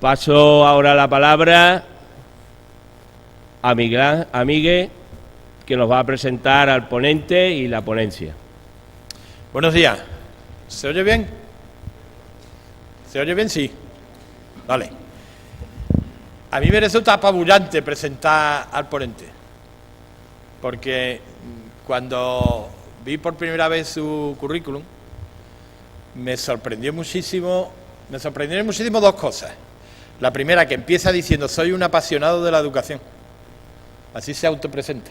Paso ahora la palabra a Miguel Amigue, que nos va a presentar al ponente y la ponencia. Buenos días. ¿Se oye bien? ¿Se oye bien? Sí. Vale. A mí me resulta apabullante presentar al ponente, porque cuando vi por primera vez su currículum, me sorprendieron muchísimo dos cosas. La primera, que empieza diciendo: soy un apasionado de la educación. Así se autopresenta.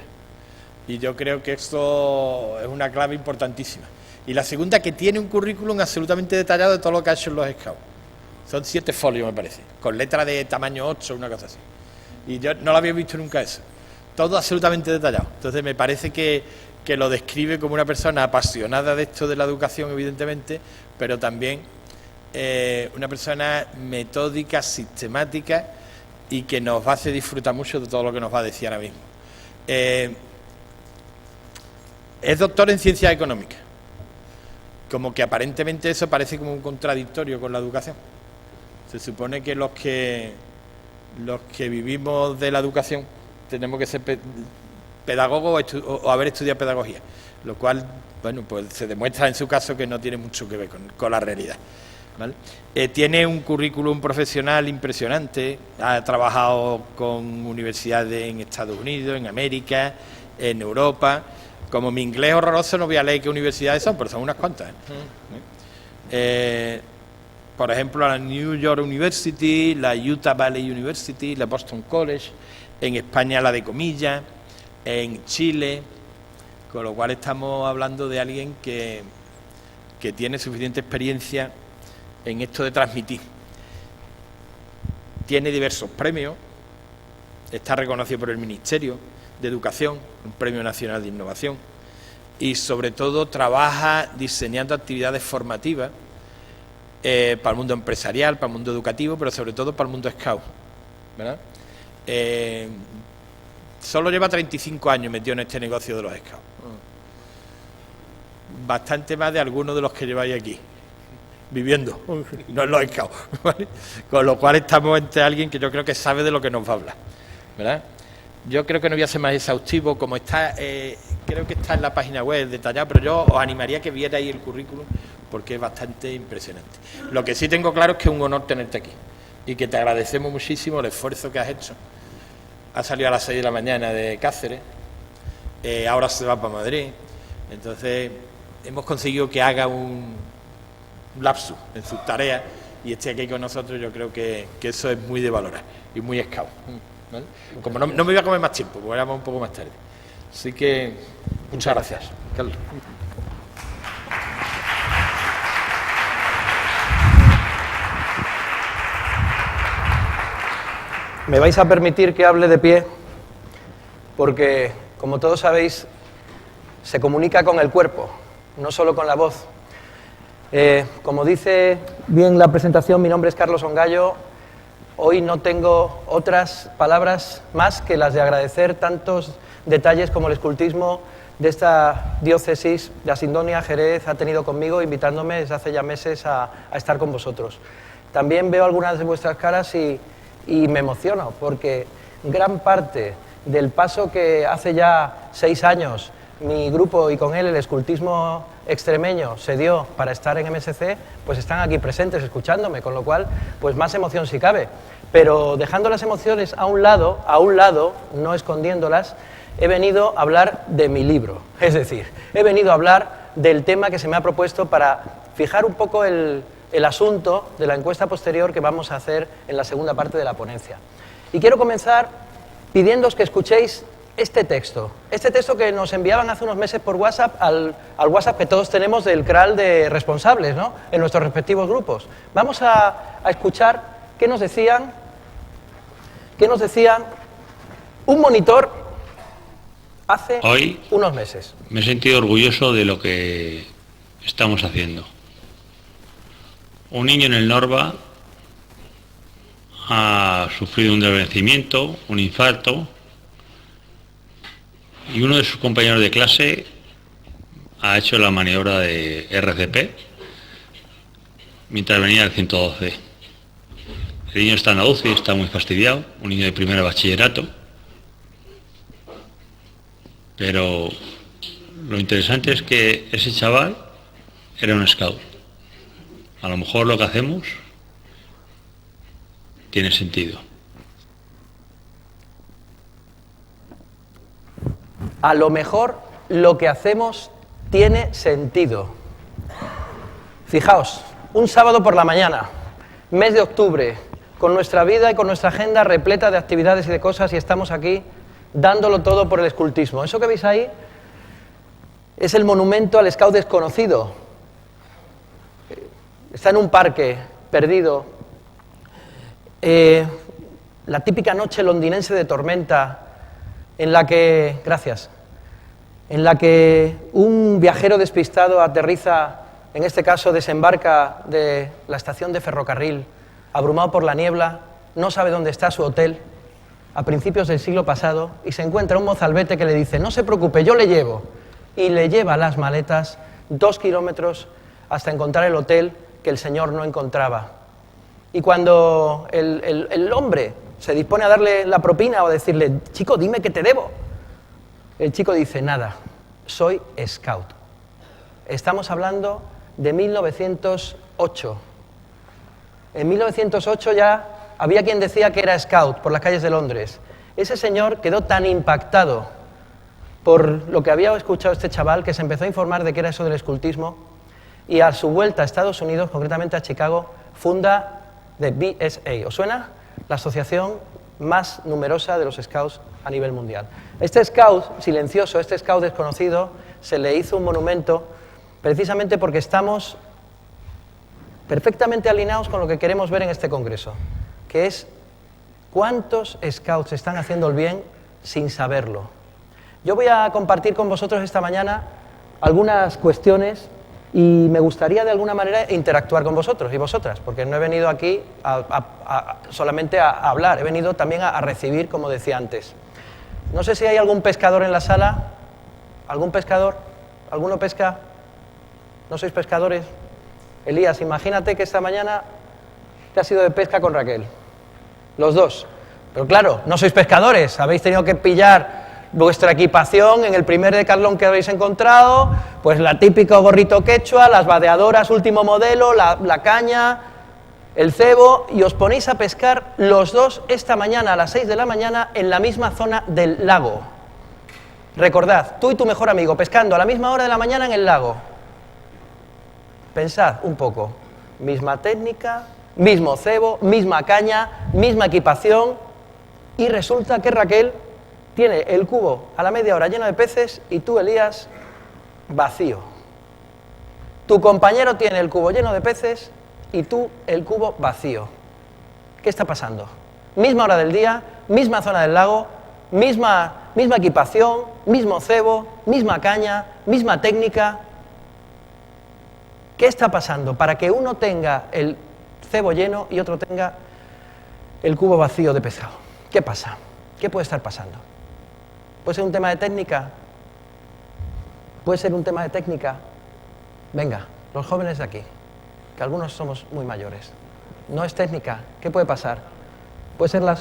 Y yo creo que esto es una clave importantísima. Y la segunda, que tiene un currículum absolutamente detallado de todo lo que ha hecho en los Scouts. Son 7 folios, me parece, con letra de tamaño 8, una cosa así. Y yo no lo había visto nunca eso. Todo absolutamente detallado. Entonces me parece que lo describe como una persona apasionada de esto de la educación, evidentemente, pero también una persona metódica, sistemática, y que nos va a hacer disfrutar mucho de todo lo que nos va a decir ahora mismo. Es doctor en Ciencias Económicas. Como que aparentemente eso parece como un contradictorio con la educación. Se supone que los que vivimos de la educación tenemos que ser pedagogos o haber estudiado pedagogía, lo cual, bueno, pues se demuestra en su caso que no tiene mucho que ver con la realidad, ¿vale? Tiene un currículum profesional impresionante, ha trabajado con universidades en Estados Unidos, en América, en Europa. Como mi inglés es horroroso, no voy a leer qué universidades son, pero son unas cuantas, por ejemplo, la New York University, la Utah Valley University, la Boston College, en España la de Comillas, en Chile, con lo cual estamos hablando de alguien que tiene suficiente experiencia en esto de transmitir. Tiene diversos premios, está reconocido por el Ministerio de Educación, un Premio Nacional de Innovación, y sobre todo trabaja diseñando actividades formativas para el mundo empresarial, para el mundo educativo, pero sobre todo para el mundo Scout, ¿verdad? Solo lleva 35 años metido en este negocio de los Scouts. Bastante más de algunos de los que lleváis aquí, viviendo, no en los Scouts, ¿vale? Con lo cual estamos entre alguien que yo creo que sabe de lo que nos va a hablar, ¿verdad? Yo creo que no voy a ser más exhaustivo, como está, creo que está en la página web detallado, pero yo os animaría a que vierais el currículum, porque es bastante impresionante. Lo que sí tengo claro es que es un honor tenerte aquí y que te agradecemos muchísimo el esfuerzo que has hecho. Ha salido a las 6 de la mañana de Cáceres, ahora se va para Madrid, entonces hemos conseguido que haga un lapsus en sus tareas y esté aquí con nosotros. Yo creo que eso es muy de valorar y muy Scout, ¿vale? Como no me voy a comer más tiempo, porque vamos un poco más tarde. Así que muchas gracias, Carlos. Me vais a permitir que hable de pie, porque, como todos sabéis, se comunica con el cuerpo, no solo con la voz. Como dice bien la presentación, mi nombre es Carlos Ongallo. Hoy no tengo otras palabras más que las de agradecer tantos detalles como el escultismo de esta diócesis de Asindonia, Jerez, ha tenido conmigo, invitándome desde hace ya meses a estar con vosotros. También veo algunas de vuestras caras y me emociono, porque gran parte del paso que hace ya 6 años mi grupo y con él el escultismo extremeño se dio para estar en MSC, pues están aquí presentes escuchándome, con lo cual, pues más emoción si cabe. Pero dejando las emociones a un lado, no escondiéndolas, he venido a hablar de mi libro. Es decir, he venido a hablar del tema que se me ha propuesto para fijar un poco el asunto de la encuesta posterior que vamos a hacer en la segunda parte de la ponencia. Y quiero comenzar pidiéndoos que escuchéis este texto que nos enviaban hace unos meses por WhatsApp, al WhatsApp que todos tenemos del CRAL de responsables, ¿no?, en nuestros respectivos grupos. Vamos a escuchar qué nos decían un monitor hace unos meses. Me he sentido orgulloso de lo que estamos haciendo. Un niño en el Norba ha sufrido un desvanecimiento, un infarto, y uno de sus compañeros de clase ha hecho la maniobra de RCP mientras venía el 112. El niño está en la UCI, está muy fastidiado, un niño de primer bachillerato. Pero lo interesante es que ese chaval era un scout. A lo mejor lo que hacemos tiene sentido. A lo mejor lo que hacemos tiene sentido. Fijaos, un sábado por la mañana, mes de octubre, con nuestra vida y con nuestra agenda repleta de actividades y de cosas, y estamos aquí dándolo todo por el escultismo. Eso que veis ahí es el monumento al scout desconocido. Está en un parque perdido. La típica noche londinense de tormenta en la que, en la que un viajero despistado aterriza, en este caso desembarca de la estación de ferrocarril, abrumado por la niebla, no sabe dónde está su hotel, a principios del siglo pasado, y se encuentra un mozalbete que le dice: no se preocupe, yo le llevo, y le lleva las maletas 2 kilómetros hasta encontrar el hotel que el señor no encontraba. Y cuando el hombre se dispone a darle la propina o a decirle: chico, dime qué te debo, el chico dice: nada, soy scout. Estamos hablando de 1908. En 1908 ya había quien decía que era scout por las calles de Londres. Ese señor quedó tan impactado por lo que había escuchado este chaval que se empezó a informar de qué era eso del escultismo, y a su vuelta a Estados Unidos, concretamente a Chicago, funda The BSA. ¿Os suena? La asociación más numerosa de los scouts a nivel mundial. Este scout silencioso, este scout desconocido, se le hizo un monumento precisamente porque estamos perfectamente alineados con lo que queremos ver en este congreso, que es cuántos scouts están haciendo el bien sin saberlo. Yo voy a compartir con vosotros esta mañana algunas cuestiones y me gustaría de alguna manera interactuar con vosotros y vosotras, porque no he venido aquí solamente a hablar, he venido también a recibir, como decía antes. No sé si hay algún pescador en la sala. ¿Algún pescador? ¿Alguno pesca? ¿No sois pescadores? Elías, imagínate que esta mañana te has ido de pesca con Raquel, los dos. Pero claro, no sois pescadores, habéis tenido que pillar vuestra equipación en el primer Decathlon que habéis encontrado, pues la típico gorrito quechua, las vadeadoras último modelo, la caña, el cebo, y os ponéis a pescar los dos esta mañana a las 6 de la mañana en la misma zona del lago. Recordad, tú y tu mejor amigo pescando a la misma hora de la mañana en el lago. Pensad un poco, misma técnica, mismo cebo, misma caña, misma equipación, y resulta que Raquel tiene el cubo a la media hora lleno de peces y tú, Elías, vacío. Tu compañero tiene el cubo lleno de peces y tú el cubo vacío. ¿Qué está pasando? Misma hora del día, misma zona del lago, misma equipación, mismo cebo, misma caña, misma técnica. ¿Qué está pasando para que uno tenga el cebo lleno y otro tenga el cubo vacío de pescado? ¿Qué pasa? ¿Qué puede estar pasando? ¿Puede ser un tema de técnica? ¿Puede ser un tema de técnica? Venga, los jóvenes de aquí, que algunos somos muy mayores. No es técnica. ¿Qué puede pasar? ¿Puede ser la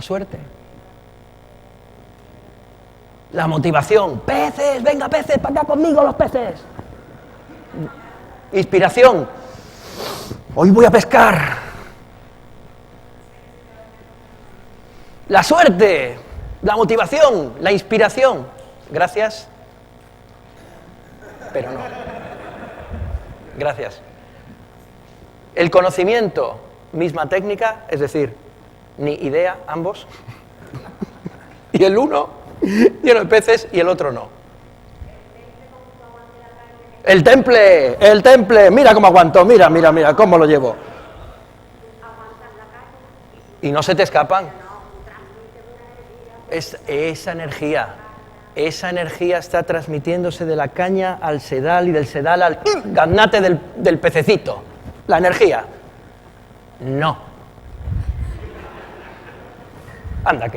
suerte? La motivación. ¡Peces! ¡Venga, peces! ¡Para acá conmigo los peces! Inspiración. Hoy voy a pescar. La suerte. La motivación, la inspiración. Gracias. Pero no. Gracias. El conocimiento, misma técnica, es decir, ni idea, ambos. Y el uno lleno de peces y el otro no. El temple, mira cómo aguanto, mira cómo lo llevo. Y no se te escapan. Esa energía está transmitiéndose de la caña al sedal y del sedal al gaznate del pececito. La energía. No. Anda,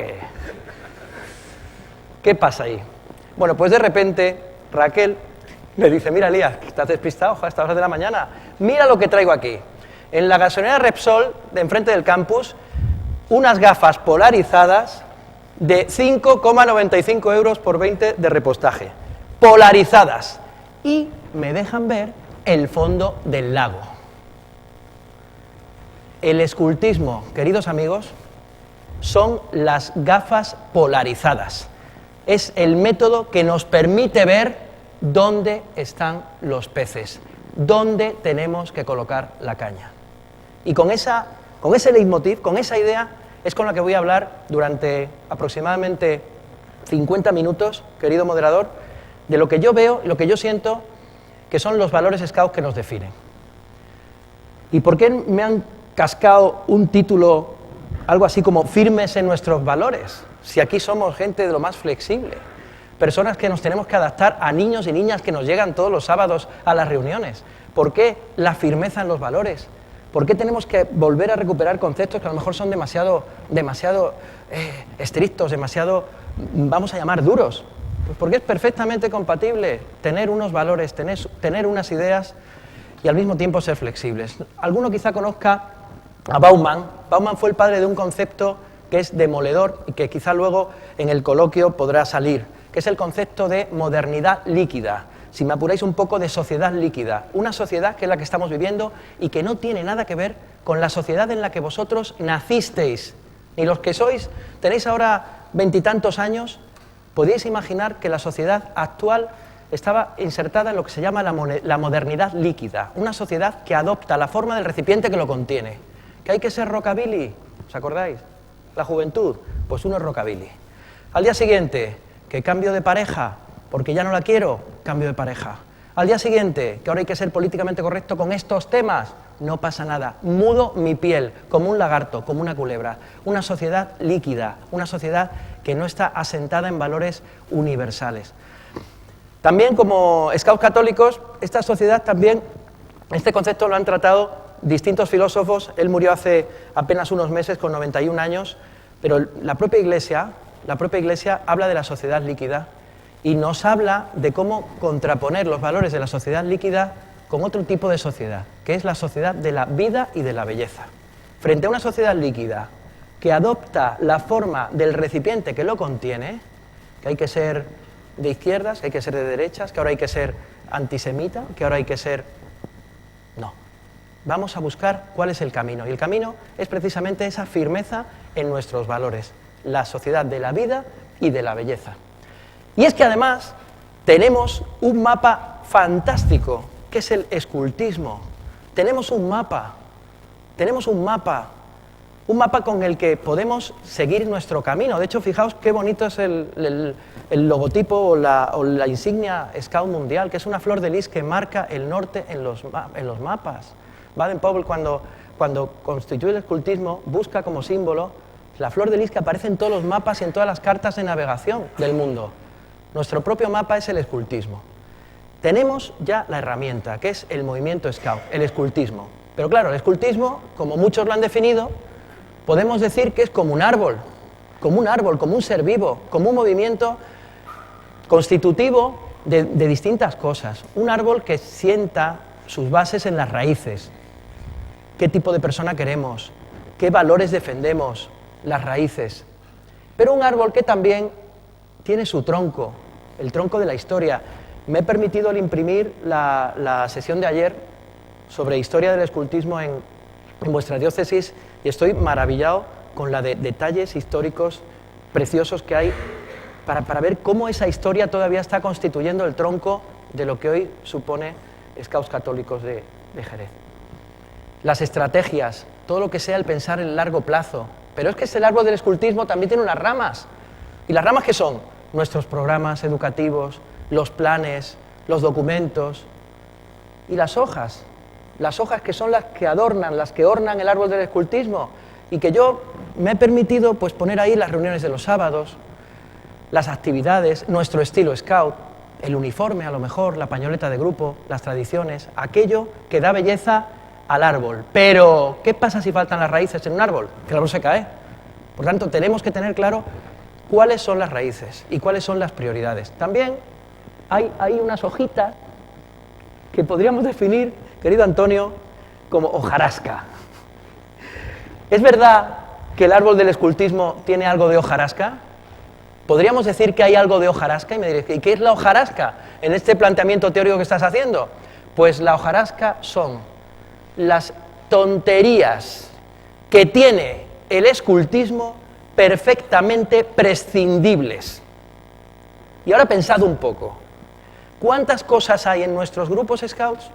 ¿qué pasa ahí? Bueno, pues de repente Raquel le dice: mira, Elías, que estás despistado a estas horas de la mañana, mira lo que traigo aquí. en la gasolinera Repsol, de enfrente del campus, unas gafas polarizadas de 5,95 euros por 20 de repostaje. Polarizadas. Y me dejan ver el fondo del lago. El escultismo, queridos amigos, son las gafas polarizadas. Es el método que nos permite ver dónde están los peces, dónde tenemos que colocar la caña. Y con ese leitmotiv, con esa idea, es con la que voy a hablar durante aproximadamente 50 minutos, querido moderador, de lo que yo veo, lo que yo siento que son los valores Scout que nos definen. ¿Y por qué me han cascado un título, algo así como firmes en nuestros valores? Si aquí somos gente de lo más flexible, personas que nos tenemos que adaptar a niños y niñas que nos llegan todos los sábados a las reuniones. ¿Por qué la firmeza en los valores? ¿Por qué tenemos que volver a recuperar conceptos que a lo mejor son demasiado estrictos, demasiado, vamos a llamar, duros? Pues porque es perfectamente compatible tener unos valores, tener unas ideas y al mismo tiempo ser flexibles. Alguno quizá conozca a Bauman. Bauman fue el padre de un concepto que es demoledor y que quizá luego en el coloquio podrá salir, que es el concepto de modernidad líquida. Si me apuráis un poco, de sociedad líquida. Una sociedad que es la que estamos viviendo y que no tiene nada que ver con la sociedad en la que vosotros nacisteis. Ni los que tenéis ahora 20 y tantos años, podíais imaginar que la sociedad actual estaba insertada en lo que se llama la modernidad líquida. Una sociedad que adopta la forma del recipiente que lo contiene. ¿Que hay que ser rockabilly? ¿Os acordáis? La juventud, pues uno es rockabilly. Al día siguiente, que cambio de pareja, porque ya no la quiero, cambio de pareja. Al día siguiente, que ahora hay que ser políticamente correcto con estos temas, no pasa nada. Mudo mi piel, como un lagarto, como una culebra. Una sociedad líquida, una sociedad que no está asentada en valores universales. También como Scouts católicos, esta sociedad también, este concepto lo han tratado distintos filósofos. Él murió hace apenas unos meses, con 91 años, pero la propia Iglesia habla de la sociedad líquida y nos habla de cómo contraponer los valores de la sociedad líquida con otro tipo de sociedad, que es la sociedad de la vida y de la belleza. Frente a una sociedad líquida que adopta la forma del recipiente que lo contiene, que hay que ser de izquierdas, que hay que ser de derechas, que ahora hay que ser antisemita, que ahora hay que ser... No. Vamos a buscar cuál es el camino. Y el camino es precisamente esa firmeza en nuestros valores, la sociedad de la vida y de la belleza. Y es que además tenemos un mapa fantástico, que es el escultismo. Tenemos un mapa con el que podemos seguir nuestro camino. De hecho, fijaos qué bonito es el logotipo o la insignia Scout mundial, que es una flor de lis que marca el norte en los mapas. Baden-Powell, cuando constituye el escultismo, busca como símbolo la flor de lis que aparece en todos los mapas y en todas las cartas de navegación del mundo. Nuestro propio mapa es el escultismo. Tenemos ya la herramienta, que es el movimiento Scout, el escultismo. Pero claro, el escultismo, como muchos lo han definido, podemos decir que es como un árbol, como un ser vivo, como un movimiento constitutivo de distintas cosas. Un árbol que sienta sus bases en las raíces. ¿Qué tipo de persona queremos? ¿Qué valores defendemos? Las raíces. Pero un árbol que también tiene su tronco, el tronco de la historia. Me he permitido al imprimir la sesión de ayer sobre historia del escultismo en vuestra diócesis y estoy maravillado con la de detalles históricos preciosos que hay para ver cómo esa historia todavía está constituyendo el tronco de lo que hoy supone Scouts Católicos de Jerez. Las estrategias, todo lo que sea el pensar en largo plazo. Pero es que el árbol del escultismo también tiene unas ramas. ¿Y las ramas qué son? Nuestros programas educativos, los planes, los documentos y las hojas que son las que ornan el árbol del escultismo y que yo me he permitido pues poner ahí las reuniones de los sábados, las actividades, nuestro estilo Scout, el uniforme a lo mejor, la pañoleta de grupo, las tradiciones, aquello que da belleza al árbol. Pero, ¿qué pasa si faltan las raíces en un árbol? Que el árbol se cae. Por tanto, tenemos que tener claro cuáles son las raíces y cuáles son las prioridades. También hay unas hojitas que podríamos definir, querido Antonio, como hojarasca. ¿Es verdad que el árbol del escultismo tiene algo de hojarasca? ¿Podríamos decir que hay algo de hojarasca? Y me diréis, ¿y qué es la hojarasca en este planteamiento teórico que estás haciendo? Pues la hojarasca son las tonterías que tiene el escultismo perfectamente prescindibles. Y ahora pensad un poco, ¿cuántas cosas hay en nuestros grupos scouts,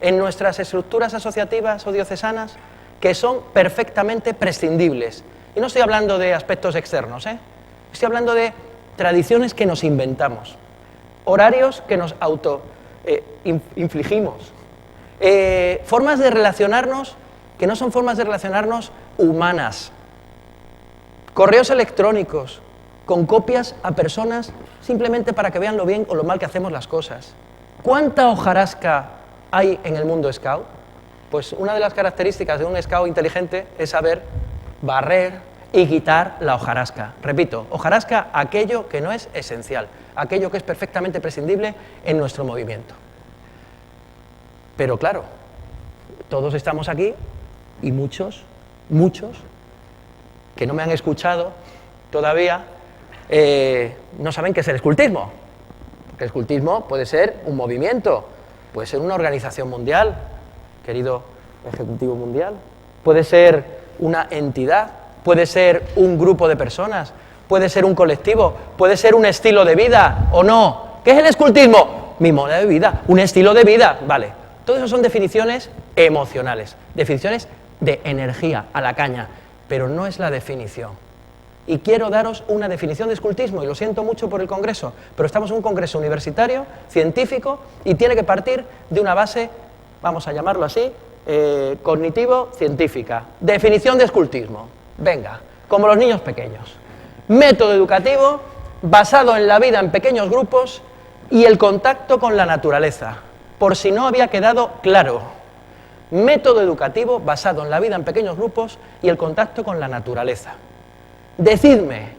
en nuestras estructuras asociativas o diocesanas, que son perfectamente prescindibles? Y no estoy hablando de aspectos externos, estoy hablando de tradiciones que nos inventamos, horarios que nos infligimos, formas de relacionarnos que no son formas de relacionarnos humanas, correos electrónicos con copias a personas simplemente para que vean lo bien o lo mal que hacemos las cosas. ¿Cuánta hojarasca hay en el mundo scout? Pues una de las características de un scout inteligente es saber barrer y quitar la hojarasca. Repito, hojarasca, aquello que no es esencial, aquello que es perfectamente prescindible en nuestro movimiento. Pero claro, todos estamos aquí y muchos, que no me han escuchado todavía, no saben qué es el escultismo. Porque el escultismo puede ser un movimiento, puede ser una organización mundial, querido Ejecutivo Mundial, puede ser una entidad, puede ser un grupo de personas, puede ser un colectivo, puede ser un estilo de vida o no. ¿Qué es el escultismo? Mi modo de vida, un estilo de vida, vale. Todo eso son definiciones emocionales, definiciones de energía a la caña, pero no es la definición. Y quiero daros una definición de escultismo, y lo siento mucho por el congreso, pero estamos en un congreso universitario, científico, y tiene que partir de una base, vamos a llamarlo así, cognitivo-científica. Definición de escultismo. Venga, como los niños pequeños. Método educativo basado en la vida en pequeños grupos y el contacto con la naturaleza. Por si no había quedado claro. Método educativo basado en la vida en pequeños grupos y el contacto con la naturaleza. Decidme,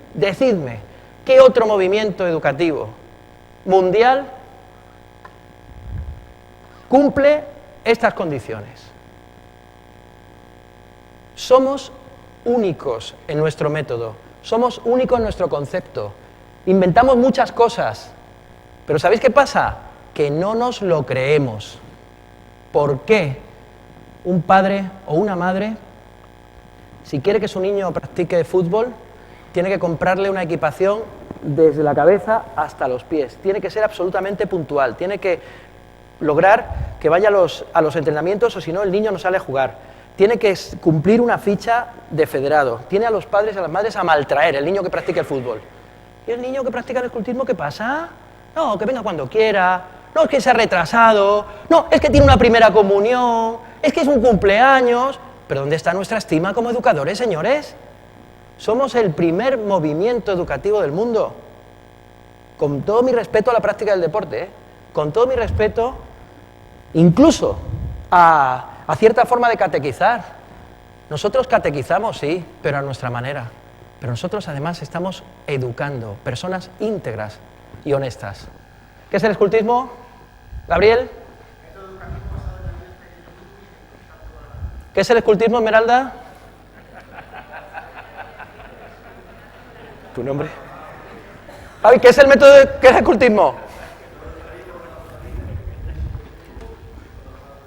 ¿qué otro movimiento educativo mundial cumple estas condiciones? Somos únicos en nuestro método, somos únicos en nuestro concepto, inventamos muchas cosas, pero ¿sabéis qué pasa? Que no nos lo creemos. ¿Por qué un padre o una madre, si quiere que su niño practique fútbol, tiene que comprarle una equipación desde la cabeza hasta los pies? Tiene que ser absolutamente puntual, tiene que lograr que vaya a los entrenamientos, o si no el niño no sale a jugar. Tiene que cumplir una ficha de federado, tiene a los padres y a las madres a maltraer el niño que practique el fútbol. ¿Y el niño que practica el escultismo qué pasa? No, que venga cuando quiera, no, es que se ha retrasado, no, es que tiene una primera comunión, es que es un cumpleaños. ¿Pero dónde está nuestra estima como educadores, señores? Somos el primer movimiento educativo del mundo. Con todo mi respeto a la práctica del deporte, con todo mi respeto, incluso a cierta forma de catequizar. Nosotros catequizamos, sí, pero a nuestra manera. Pero nosotros además estamos educando personas íntegras y honestas. ¿Qué es el escultismo? ¿Gabriel? ¿Qué es el escultismo, Esmeralda? ¿Tu nombre? Javi, ¿qué es el método qué es el escultismo?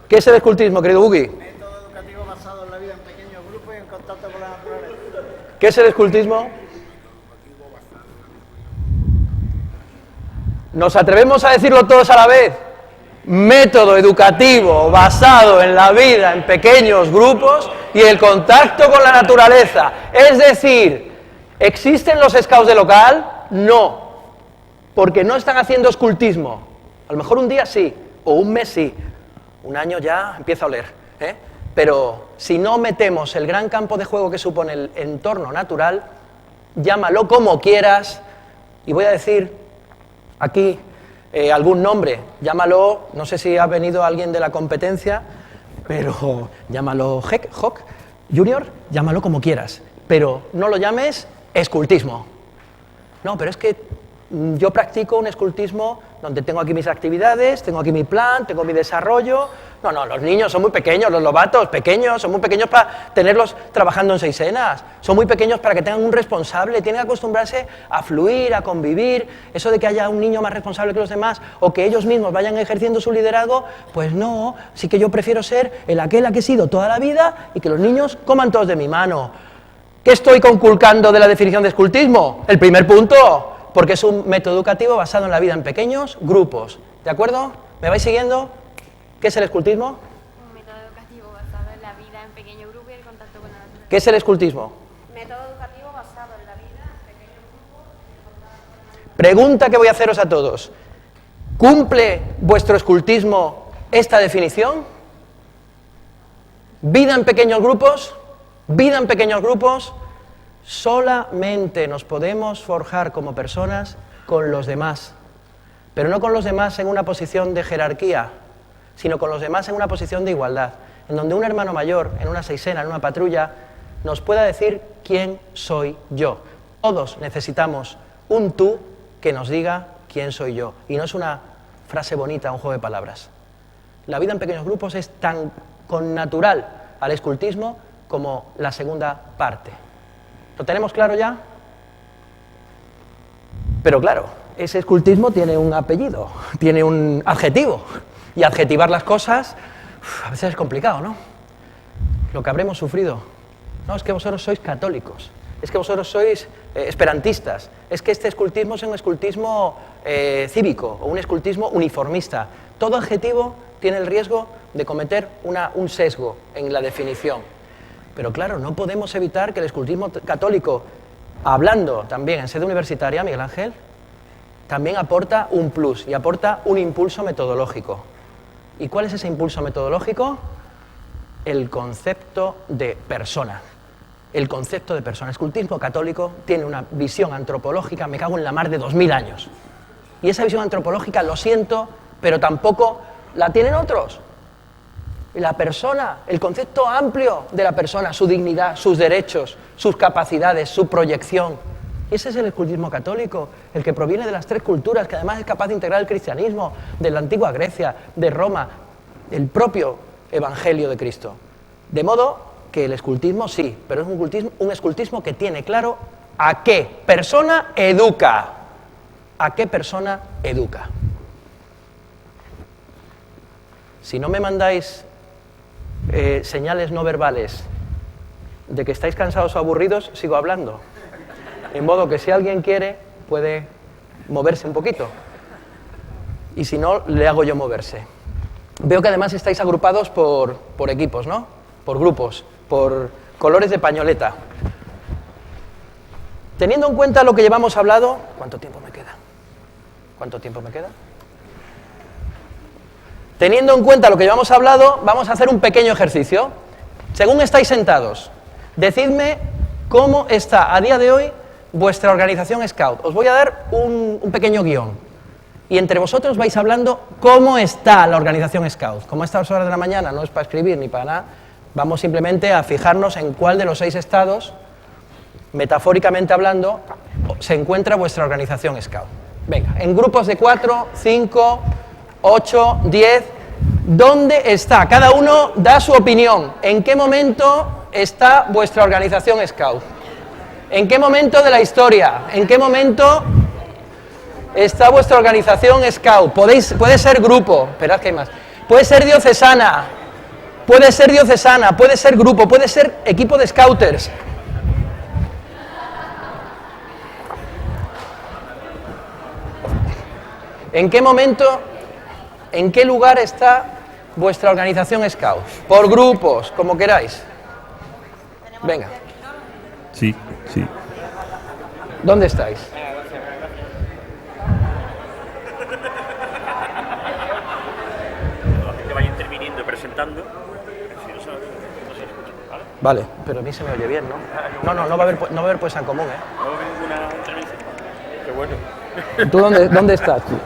¿Qué es el escultismo, querido Bugui? Método educativo basado en la vida en pequeños grupos y en contacto con la naturaleza. ¿Qué es el escultismo? ¿Nos atrevemos a decirlo todos a la vez? Método educativo basado en la vida en pequeños grupos y el contacto con la naturaleza. Es decir, ¿existen los scouts de local? No, porque no están haciendo escultismo. A lo mejor un día sí, o un mes sí, un año ya empieza a oler, Pero si no metemos el gran campo de juego que supone el entorno natural, llámalo como quieras, y voy a decir aquí algún nombre, llámalo, no sé si ha venido alguien de la competencia, pero llámalo Hawk Junior, llámalo como quieras, pero no lo llames escultismo. No, pero es que Yo practico un escultismo donde tengo aquí mis actividades, tengo aquí mi plan, tengo mi desarrollo. No, los niños son muy pequeños, los lobatos pequeños, son muy pequeños para tenerlos trabajando en seisenas, son muy pequeños para que tengan un responsable, tienen que acostumbrarse a fluir, a convivir. Eso de que haya un niño más responsable que los demás o que ellos mismos vayan ejerciendo su liderazgo, pues no, sí que yo prefiero ser aquel que he sido toda la vida y que los niños coman todos de mi mano. ¿Qué estoy conculcando de la definición de escultismo? El primer punto, porque es un método educativo basado en la vida en pequeños grupos. ¿De acuerdo? ¿Me vais siguiendo? ¿Qué es el escultismo? Un método educativo basado en la vida en pequeño grupo y el contacto con la naturaleza. ¿Qué es el escultismo? Método educativo basado en la vida en pequeño grupo y el contacto con la naturaleza. Pregunta que voy a haceros a todos. ¿Cumple vuestro escultismo esta definición? ¿Vida en pequeños grupos? ¿Vida en pequeños grupos? Solamente nos podemos forjar como personas con los demás, pero no con los demás en una posición de jerarquía, sino con los demás en una posición de igualdad, en donde un hermano mayor, en una seisena, en una patrulla, nos pueda decir quién soy yo. Todos necesitamos un tú que nos diga quién soy yo, y no es una frase bonita, un juego de palabras. La vida en pequeños grupos es tan connatural al escultismo como la segunda parte. ¿Lo tenemos claro ya? Pero claro, ese escultismo tiene un apellido, tiene un adjetivo, y adjetivar las cosas a veces es complicado, ¿no? Lo que habremos sufrido. No, es que vosotros sois católicos, es que vosotros sois esperantistas, es que este escultismo es un escultismo cívico o un escultismo uniformista. Todo adjetivo tiene el riesgo de cometer un sesgo en la definición. Pero claro, no podemos evitar que el escultismo católico, hablando también en sede universitaria, Miguel Ángel, también aporta un plus y aporta un impulso metodológico. ¿Y cuál es ese impulso metodológico? El concepto de persona. El concepto de persona. El escultismo católico tiene una visión antropológica, me cago en la mar, de 2000 años. Y esa visión antropológica, lo siento, pero tampoco la tienen otros. La persona, el concepto amplio de la persona, su dignidad, sus derechos, sus capacidades, su proyección. Ese es el escultismo católico, el que proviene de las tres culturas, que además es capaz de integrar el cristianismo, de la antigua Grecia, de Roma, el propio Evangelio de Cristo. De modo que el escultismo sí, pero es un escultismo que tiene claro a qué persona educa. ¿A qué persona educa? Si no me mandáis señales no verbales de que estáis cansados o aburridos, sigo hablando. En modo que si alguien quiere, puede moverse un poquito. Y si no, le hago yo moverse. Veo que además estáis agrupados por equipos, ¿no? Por grupos, por colores de pañoleta. Teniendo en cuenta lo que llevamos hablado, ¿cuánto tiempo me queda? ¿Cuánto tiempo me queda? Teniendo en cuenta lo que llevamos hablado, vamos a hacer un pequeño ejercicio. Según estáis sentados, decidme cómo está a día de hoy vuestra organización Scout. Os voy a dar un pequeño guión. Y entre vosotros vais hablando cómo está la organización Scout. Como a estas horas de la mañana no es para escribir ni para nada, vamos simplemente a fijarnos en cuál de los 6 estados, metafóricamente hablando, se encuentra vuestra organización Scout. Venga, en grupos de 4, 5, 8, 10, ¿dónde está? Cada uno da su opinión. ¿En qué momento está vuestra organización Scout? ¿En qué momento de la historia? ¿En qué momento está vuestra organización Scout? Puede ser grupo, esperad que hay más. Puede ser diocesana, puede ser grupo, puede ser equipo de scouters. ¿En qué momento, en qué lugar está vuestra organización Scout? Por grupos, como queráis. Venga. Sí, sí. ¿Dónde estáis? La gente vaya interviniendo y presentando. Si no se escucha, ¿vale? Vale, pero a mí se me oye bien, ¿no? No va a haber puesta en común, ¿eh? No va a haber ninguna intervención. Qué bueno. ¿Tú dónde estás? Tú?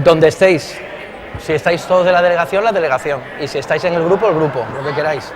donde estéis. Si estáis todos de la delegación, la delegación. Y si estáis en el grupo, lo que queráis.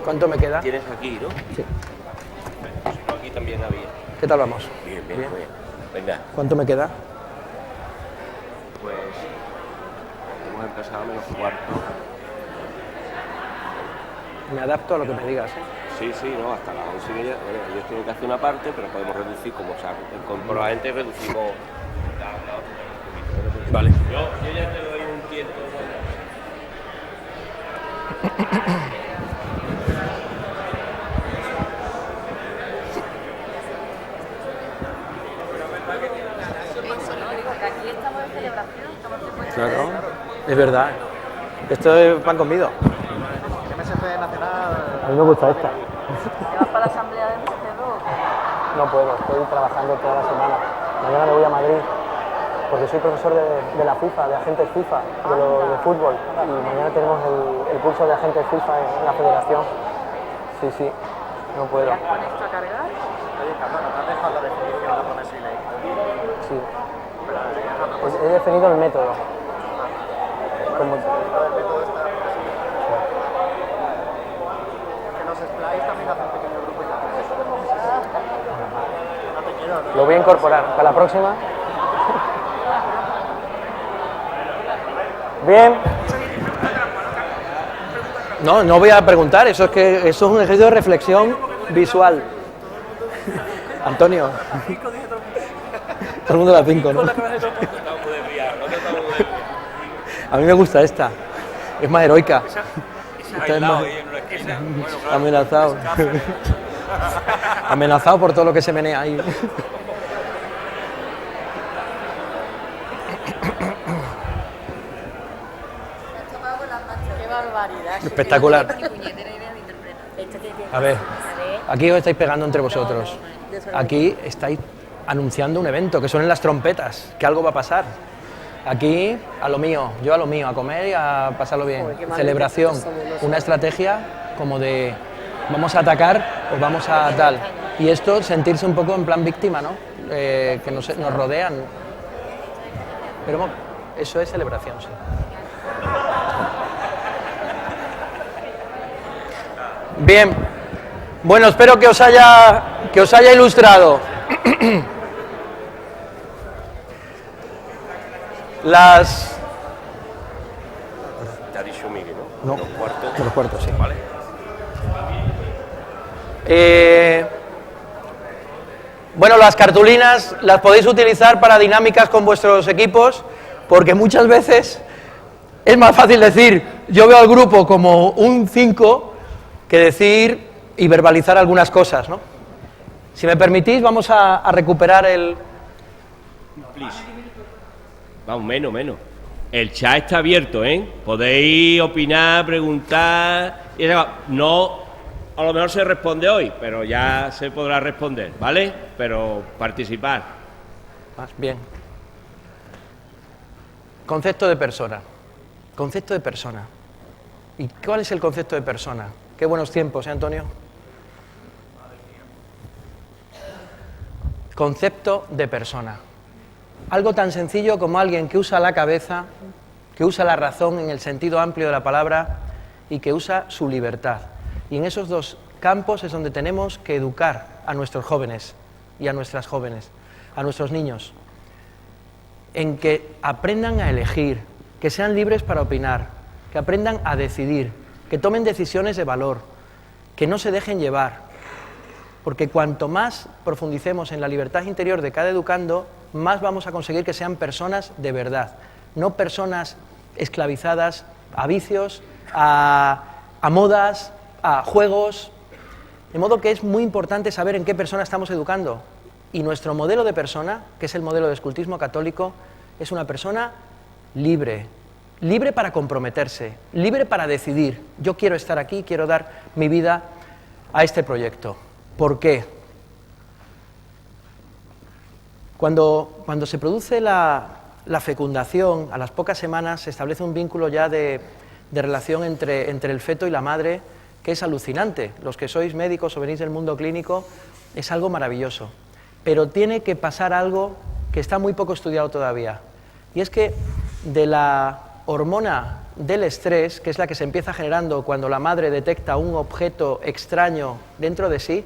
¿Cuánto me queda? Tienes aquí, ¿no? Sí. Aquí también había. ¿Qué tal vamos? Bien, bien, bien. Venga, ¿Cuánto me queda? pues hemos empezado a menos cuarto. Me adapto a lo que me digas, ¿eh? Sí, sí, no, hasta las 11:30. Bueno, ellos tienen que hacer una parte, pero podemos reducir, como o sea, probablemente reducimos la otra. Vale. Yo ya te doy un tiempo. Aquí estamos en celebración, estamos en Claro. Es verdad. Esto es pan comido. MSF Nacional. A mí me gusta esta. ¿Te vas para la asamblea de MCD o qué? No puedo, estoy trabajando toda la semana. Mañana me voy a Madrid porque soy profesor de la FIFA, de agentes FIFA, de fútbol. Y mañana tenemos el curso de agentes FIFA en la federación. Sí, sí, no puedo. ¿Te has puesto a cargar? Oye, Carlos, ¿no te has dejado la definición de la promesa y ley? Sí. Pues he definido el método. Como- El método está que los splice también hacen pequeño grupo y tal. No te quiero, ¿no? Lo voy a incorporar. Para la próxima. Bien. No, no voy a preguntar. Eso es un ejercicio de reflexión visual. Antonio. Todo el mundo a las 5, ¿no? A mí me gusta esta. Es más heroica. Esta es más... Amenazado. Amenazado por todo lo que se menea ahí. ¡Qué barbaridad! Espectacular. Ni puñetera idea de interpretar. A ver, aquí os estáis pegando entre vosotros. Aquí estáis anunciando un evento, que suenen las trompetas, que algo va a pasar. Aquí, a lo mío, yo a lo mío, a comer y a pasarlo bien. Celebración, una estrategia como de vamos a atacar o vamos a tal. Y esto, sentirse un poco en plan víctima, ¿no? Que nos rodean. Pero bueno, eso es celebración, sí. Bien, bueno, espero que os haya ilustrado. Te ha dicho Miguel, ¿no? No, Los cuartos. de los cuartos, sí. Vale. Bueno, las cartulinas las podéis utilizar para dinámicas con vuestros equipos, porque muchas veces es más fácil decir yo veo al grupo como un 5 que decir y verbalizar algunas cosas, ¿no? Si me permitís, vamos a recuperar el... Please. Vamos, menos. El chat está abierto, ¿eh? Podéis opinar, preguntar. No, a lo mejor se responde hoy, pero ya se podrá responder, ¿vale? Pero participar. Más bien. Concepto de persona. Concepto de persona. ¿Y cuál es el concepto de persona? Qué buenos tiempos, ¿eh, Antonio? Concepto de persona. Algo tan sencillo como alguien que usa la cabeza, que usa la razón en el sentido amplio de la palabra y que usa su libertad. Y en esos dos campos es donde tenemos que educar a nuestros jóvenes y a nuestras jóvenes, a nuestros niños, en que aprendan a elegir, que sean libres para opinar, que aprendan a decidir, que tomen decisiones de valor, que no se dejen llevar. Porque cuanto más profundicemos en la libertad interior de cada educando, más vamos a conseguir que sean personas de verdad, no personas esclavizadas a vicios, a modas, a juegos. De modo que es muy importante saber en qué persona estamos educando. Y nuestro modelo de persona, que es el modelo de escultismo católico, es una persona libre, libre para comprometerse, libre para decidir. Yo quiero estar aquí, quiero dar mi vida a este proyecto. ¿Por qué? Cuando se produce la fecundación, a las pocas semanas se establece un vínculo ya de relación entre el feto y la madre, que es alucinante. Los que sois médicos o venís del mundo clínico, es algo maravilloso. Pero tiene que pasar algo que está muy poco estudiado todavía. Y es que de la hormona del estrés, que es la que se empieza generando cuando la madre detecta un objeto extraño dentro de sí,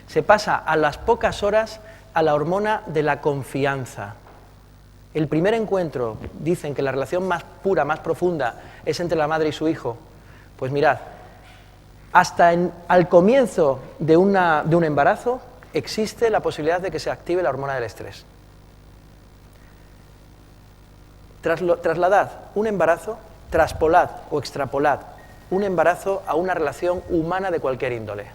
se pasa a las pocas horas a la hormona de la confianza. El primer encuentro, dicen que la relación más pura, más profunda, es entre la madre y su hijo. Pues mirad, hasta al comienzo de un embarazo existe la posibilidad de que se active la hormona del estrés. Trasladad un embarazo, traspolad o extrapolad un embarazo a una relación humana de cualquier índole.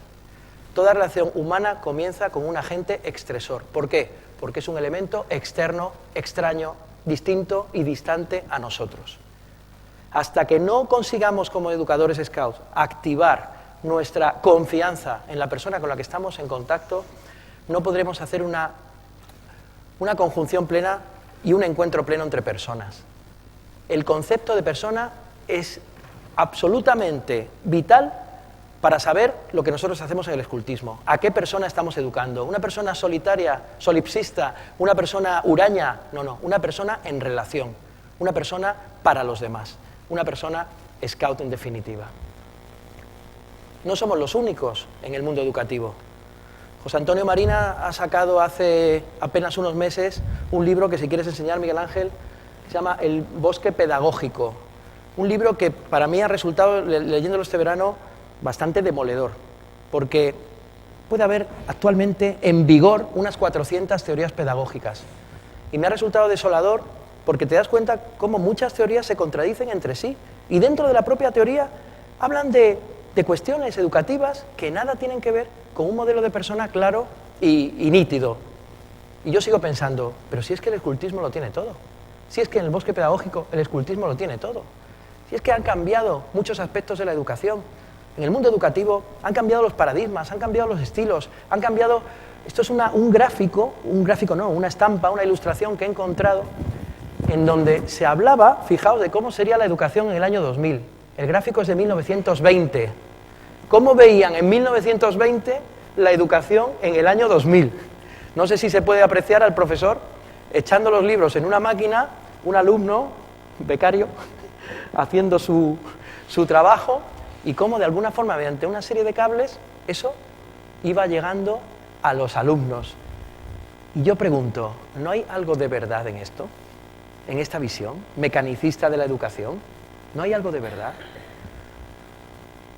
Toda relación humana comienza con un agente estresor. ¿Por qué? Porque es un elemento externo, extraño, distinto y distante a nosotros. Hasta que no consigamos como educadores scouts activar nuestra confianza en la persona con la que estamos en contacto, no podremos hacer una conjunción plena y un encuentro pleno entre personas. El concepto de persona es absolutamente vital para saber lo que nosotros hacemos en el escultismo. ¿A qué persona estamos educando? ¿Una persona solitaria, solipsista? ¿Una persona huraña? No, una persona en relación. Una persona para los demás. Una persona scout en definitiva. No somos los únicos en el mundo educativo. José Antonio Marina ha sacado hace apenas unos meses un libro que, si quieres enseñar, Miguel Ángel, se llama El bosque pedagógico. Un libro que para mí ha resultado, leyéndolo este verano, bastante demoledor, porque puede haber actualmente en vigor unas 400 teorías pedagógicas. Y me ha resultado desolador porque te das cuenta cómo muchas teorías se contradicen entre sí y dentro de la propia teoría hablan de cuestiones educativas que nada tienen que ver con un modelo de persona claro y nítido. Y yo sigo pensando, pero si es que el escultismo lo tiene todo, si es que en el bosque pedagógico el escultismo lo tiene todo, si es que han cambiado muchos aspectos de la educación. En el mundo educativo han cambiado los paradigmas, han cambiado los estilos, han cambiado... Esto es una estampa, una ilustración que he encontrado en donde se hablaba, fijaos, de cómo sería la educación en el año 2000. El gráfico es de 1920. ¿Cómo veían en 1920 la educación en el año 2000? No sé si se puede apreciar al profesor echando los libros en una máquina, un alumno, becario, haciendo su trabajo, y cómo de alguna forma, mediante una serie de cables, eso iba llegando a los alumnos. Y yo pregunto, ¿no hay algo de verdad en esto? ¿En esta visión mecanicista de la educación? ¿No hay algo de verdad?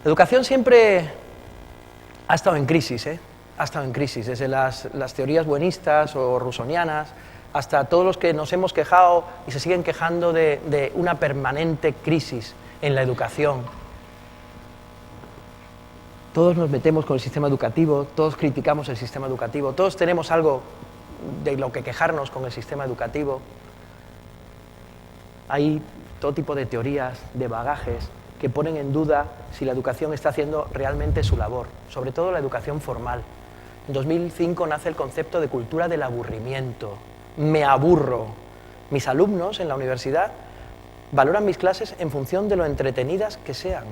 La educación siempre ha estado en crisis, Ha estado en crisis, desde las teorías buenistas o rusonianas, hasta todos los que nos hemos quejado y se siguen quejando de una permanente crisis en la educación. Todos nos metemos con el sistema educativo, todos criticamos el sistema educativo, todos tenemos algo de lo que quejarnos con el sistema educativo. Hay todo tipo de teorías, de bagajes, que ponen en duda si la educación está haciendo realmente su labor, sobre todo la educación formal. En 2005 nace el concepto de cultura del aburrimiento. Me aburro. Mis alumnos en la universidad valoran mis clases en función de lo entretenidas que sean.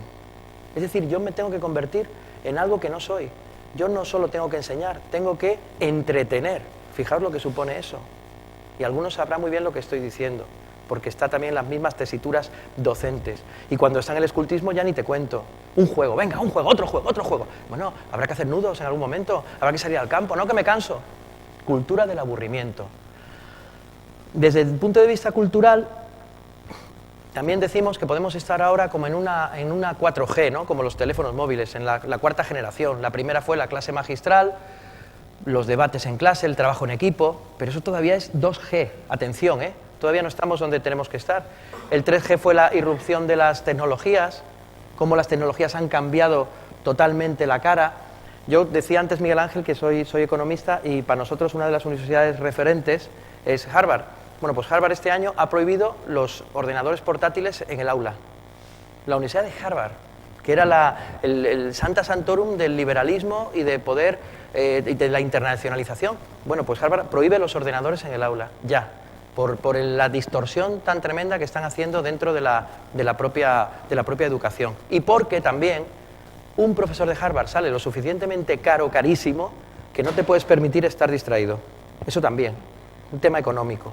Es decir, yo me tengo que convertir en algo que no soy. Yo no solo tengo que enseñar, tengo que entretener. Fijaos lo que supone eso. Y algunos sabrán muy bien lo que estoy diciendo, porque está también en las mismas tesituras docentes. Y cuando está en el escultismo ya ni te cuento. Un juego, venga, un juego, otro juego, otro juego. Bueno, habrá que hacer nudos en algún momento, habrá que salir al campo, no que me canso. Cultura del aburrimiento. Desde el punto de vista cultural, también decimos que podemos estar ahora como en una 4G, ¿no? Como los teléfonos móviles, en la cuarta generación. La primera fue la clase magistral, los debates en clase, el trabajo en equipo, pero eso todavía es 2G. Atención, todavía no estamos donde tenemos que estar. El 3G fue la irrupción de las tecnologías, cómo las tecnologías han cambiado totalmente la cara. Yo decía antes, Miguel Ángel, que soy economista y para nosotros una de las universidades referentes es Harvard. Bueno, pues Harvard este año ha prohibido los ordenadores portátiles en el aula. La Universidad de Harvard, que era el Santa Santorum del liberalismo y de poder y de la internacionalización. Bueno, pues Harvard prohíbe los ordenadores en el aula, ya, por la distorsión tan tremenda que están haciendo dentro de la propia educación. Y porque también un profesor de Harvard sale lo suficientemente caro, carísimo, que no te puedes permitir estar distraído. Eso también, un tema económico.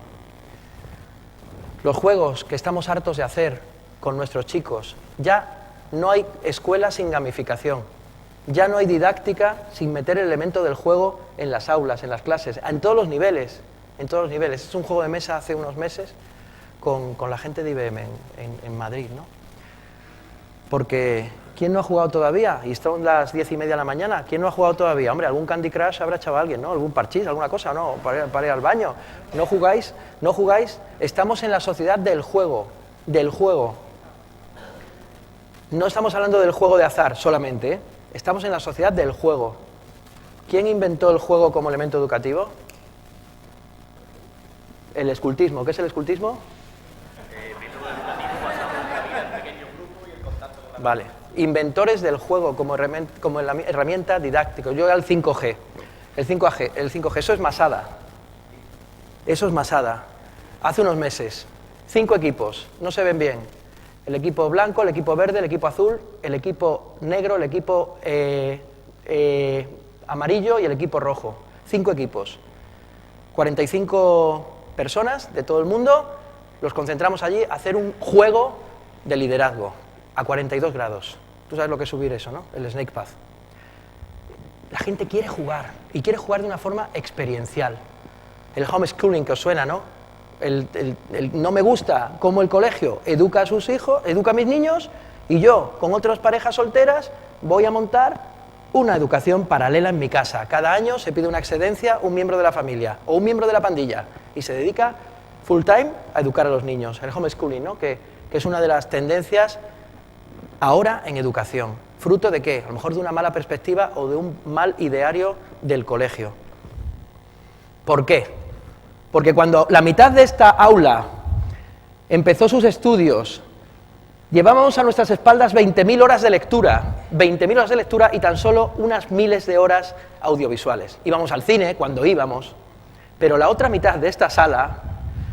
Los juegos que estamos hartos de hacer con nuestros chicos, ya no hay escuela sin gamificación, ya no hay didáctica sin meter el elemento del juego en las aulas, en las clases, en todos los niveles, en todos los niveles. Es un juego de mesa hace unos meses con la gente de IBM en Madrid, ¿no? Porque ¿quién no ha jugado todavía? Y son las 10:30 de la mañana. ¿Quién no ha jugado todavía? Hombre, algún Candy Crush habrá echado a alguien, ¿no? Algún parchís, alguna cosa, ¿no? Para ir al baño. ¿No jugáis? ¿No jugáis? Estamos en la sociedad del juego, del juego. No estamos hablando del juego de azar solamente, ¿eh? Estamos en la sociedad del juego. ¿Quién inventó el juego como elemento educativo? El escultismo. ¿Qué es el escultismo? Vale. Inventores del juego como herramienta didáctica. Yo era el 5G. El 5G. Eso es Masada. Eso es Masada. Hace unos meses. 5 equipos. No se ven bien. El equipo blanco, el equipo verde, el equipo azul, el equipo negro, el equipo amarillo y el equipo rojo. 5 equipos. 45 personas de todo el mundo. Los concentramos allí a hacer un juego de liderazgo. A 42 grados. Tú sabes lo que es subir eso, ¿no? El Snake Path. La gente quiere jugar, y quiere jugar de una forma experiencial. El homeschooling que os suena, ¿no? El no me gusta cómo el colegio educa a sus hijos, educa a mis niños, y yo, con otras parejas solteras, voy a montar una educación paralela en mi casa. Cada año se pide una excedencia, un miembro de la familia, o un miembro de la pandilla, y se dedica full time a educar a los niños. El homeschooling, ¿no? Que es una de las tendencias ahora en educación. ¿Fruto de qué? A lo mejor de una mala perspectiva o de un mal ideario del colegio. ¿Por qué? Porque cuando la mitad de esta aula empezó sus estudios, llevábamos a nuestras espaldas 20.000 horas de lectura, 20.000 horas de lectura y tan solo unas miles de horas audiovisuales. Íbamos al cine cuando íbamos, pero la otra mitad de esta sala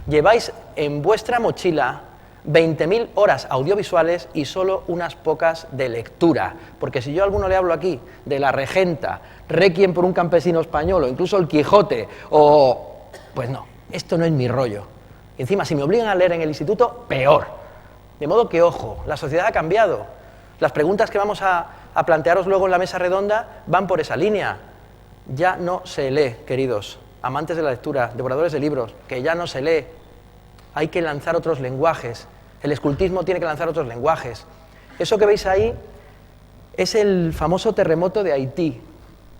lleváis en vuestra mochila 20.000 horas audiovisuales y solo unas pocas de lectura. Porque si yo a alguno le hablo aquí de La Regenta, Requiem por un campesino español o incluso El Quijote, pues no, esto no es mi rollo. Y encima, si me obligan a leer en el instituto, peor. De modo que, ojo, la sociedad ha cambiado. Las preguntas que vamos a plantearos luego en la mesa redonda van por esa línea. Ya no se lee, queridos amantes de la lectura, devoradores de libros, que ya no se lee. Hay que lanzar otros lenguajes. El escultismo tiene que lanzar otros lenguajes. Eso que veis ahí es el famoso terremoto de Haití,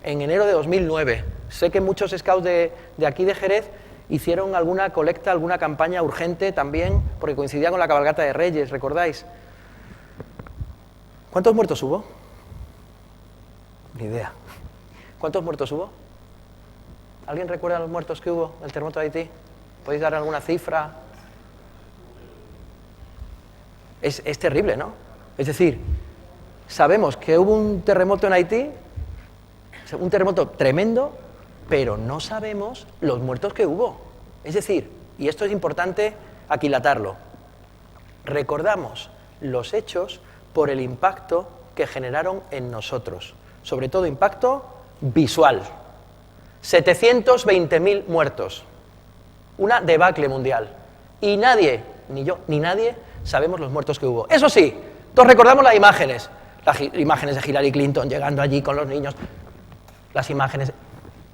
en enero de 2009. Sé que muchos scouts de aquí de Jerez hicieron alguna colecta, alguna campaña urgente también, porque coincidía con la cabalgata de Reyes, ¿recordáis? ¿Cuántos muertos hubo? Ni idea. ¿Cuántos muertos hubo? ¿Alguien recuerda los muertos que hubo en el terremoto de Haití? ¿Podéis dar alguna cifra? Es terrible, ¿no? Es decir, sabemos que hubo un terremoto en Haití, un terremoto tremendo, pero no sabemos los muertos que hubo. Es decir, y esto es importante aquilatarlo, recordamos los hechos por el impacto que generaron en nosotros, sobre todo impacto visual. 720.000 muertos, una debacle mundial, y nadie, ni yo, ni nadie, sabemos los muertos que hubo. Eso sí, todos recordamos las imágenes de Hillary Clinton llegando allí con los niños, las imágenes.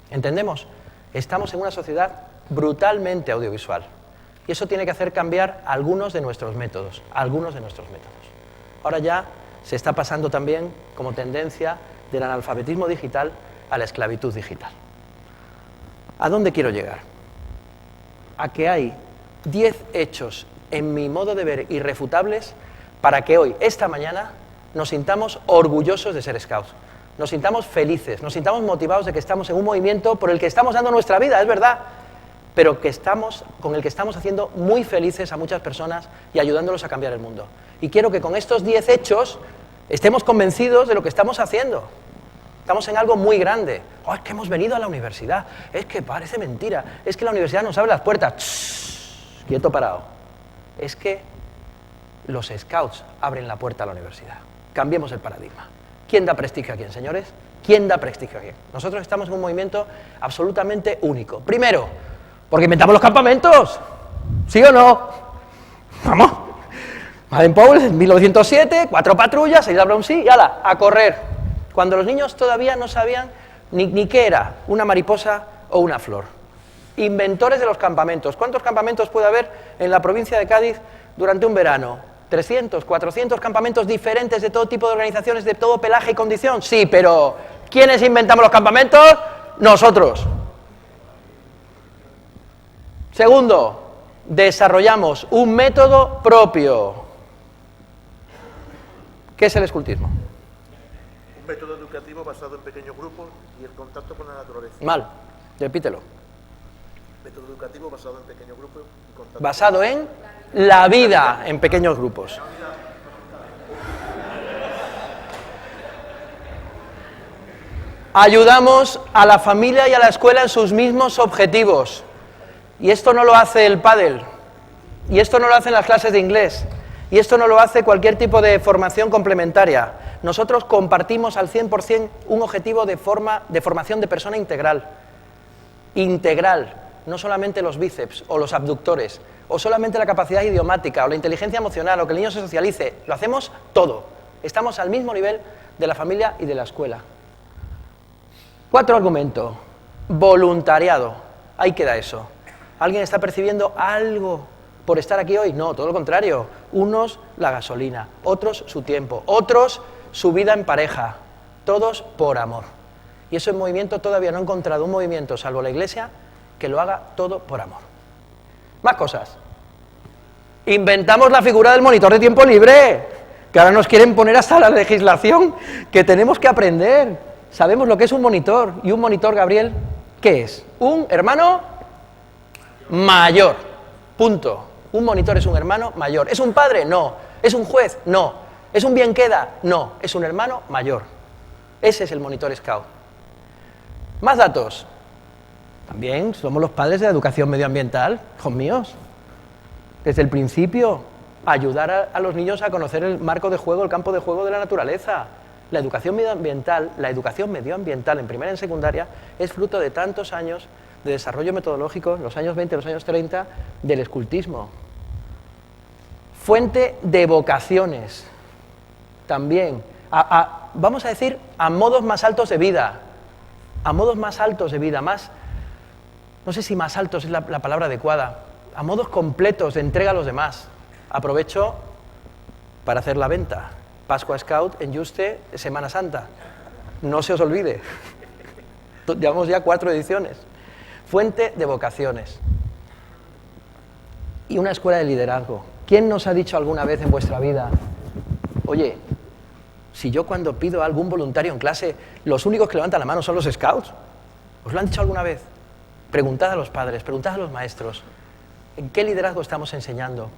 ¿Entendemos? Estamos en una sociedad brutalmente audiovisual, y eso tiene que hacer cambiar algunos de nuestros métodos, Ahora ya se está pasando también como tendencia del analfabetismo digital a la esclavitud digital. ¿A dónde quiero llegar? A que hay 10 hechos, en mi modo de ver, irrefutables, para que hoy, esta mañana, nos sintamos orgullosos de ser scouts. Nos sintamos felices, nos sintamos motivados de que estamos en un movimiento por el que estamos dando nuestra vida, es verdad, pero con el que estamos haciendo muy felices a muchas personas y ayudándolos a cambiar el mundo. Y quiero que con estos 10 hechos estemos convencidos de lo que estamos haciendo. Estamos en algo muy grande. Oh, es que hemos venido a la universidad. Es que parece mentira. Es que la universidad nos abre las puertas. ¡Shh! Quieto parado. Es que los scouts abren la puerta a la universidad. Cambiemos el paradigma. ¿Quién da prestigio a quién, señores? ¿Quién da prestigio a quién? Nosotros estamos en un movimiento absolutamente único. Primero, porque inventamos los campamentos. ¿Sí o no? Vamos. Baden-Powell en 1907, 4 patrullas, 6 Brown Sea y ala, a correr. Cuando los niños todavía no sabían ni qué era una mariposa o una flor. Inventores de los campamentos. ¿Cuántos campamentos puede haber en la provincia de Cádiz durante un verano? 300, 400 campamentos diferentes de todo tipo de organizaciones, de todo pelaje y condición. Sí, pero ¿quiénes inventamos los campamentos? Nosotros. Segundo, desarrollamos un método propio. ¿Qué es el escultismo? Un método educativo basado en pequeños grupos y el contacto con la naturaleza. Mal, repítelo. Método educativo basado en pequeños grupos y contacto. Basado en la vida en pequeños grupos. Ayudamos a la familia y a la escuela en sus mismos objetivos. Y esto no lo hace el pádel. Y esto no lo hacen las clases de inglés. Y esto no lo hace cualquier tipo de formación complementaria. Nosotros compartimos al 100% un objetivo de formación de persona integral. Integral. No solamente los bíceps o los abductores, o solamente la capacidad idiomática, o la inteligencia emocional, o que el niño se socialice. Lo hacemos todo. Estamos al mismo nivel de la familia y de la escuela. 4 argumentos. Voluntariado. Ahí queda eso. ¿Alguien está percibiendo algo por estar aquí hoy? No, todo lo contrario. Unos la gasolina, otros su tiempo, otros su vida en pareja. Todos por amor. Y eso en movimiento todavía no he encontrado un movimiento, salvo la Iglesia, que lo haga todo por amor. Más cosas. Inventamos la figura del monitor de tiempo libre, que ahora nos quieren poner hasta la legislación, que tenemos que aprender. Sabemos lo que es un monitor. ¿Y un monitor, Gabriel, qué es? Un hermano mayor. Punto. Un monitor es un hermano mayor. ¿Es un padre? No. ¿Es un juez? No. ¿Es un bien queda? No. Es un hermano mayor. Ese es el monitor scout. Más datos. También somos los padres de la educación medioambiental, hijos míos. Desde el principio, ayudar a los niños a conocer el marco de juego, el campo de juego de la naturaleza. La educación medioambiental en primaria y en secundaria es fruto de tantos años de desarrollo metodológico, en los años 20, los años 30, del escultismo. Fuente de vocaciones, también. Vamos a decir, a modos más altos de vida. A modos más altos de vida, no sé si más altos es la palabra adecuada, a modos completos de entrega a los demás. Aprovecho para hacer la venta. Pascua Scout en Yuste, Semana Santa. No se os olvide. Llevamos ya 4 ediciones. Fuente de vocaciones. Y una escuela de liderazgo. ¿Quién nos ha dicho alguna vez en vuestra vida, oye, si yo cuando pido a algún voluntario en clase, los únicos que levantan la mano son los scouts? ¿Os lo han dicho alguna vez? Preguntad a los padres, preguntad a los maestros. ¿En qué liderazgo estamos enseñando?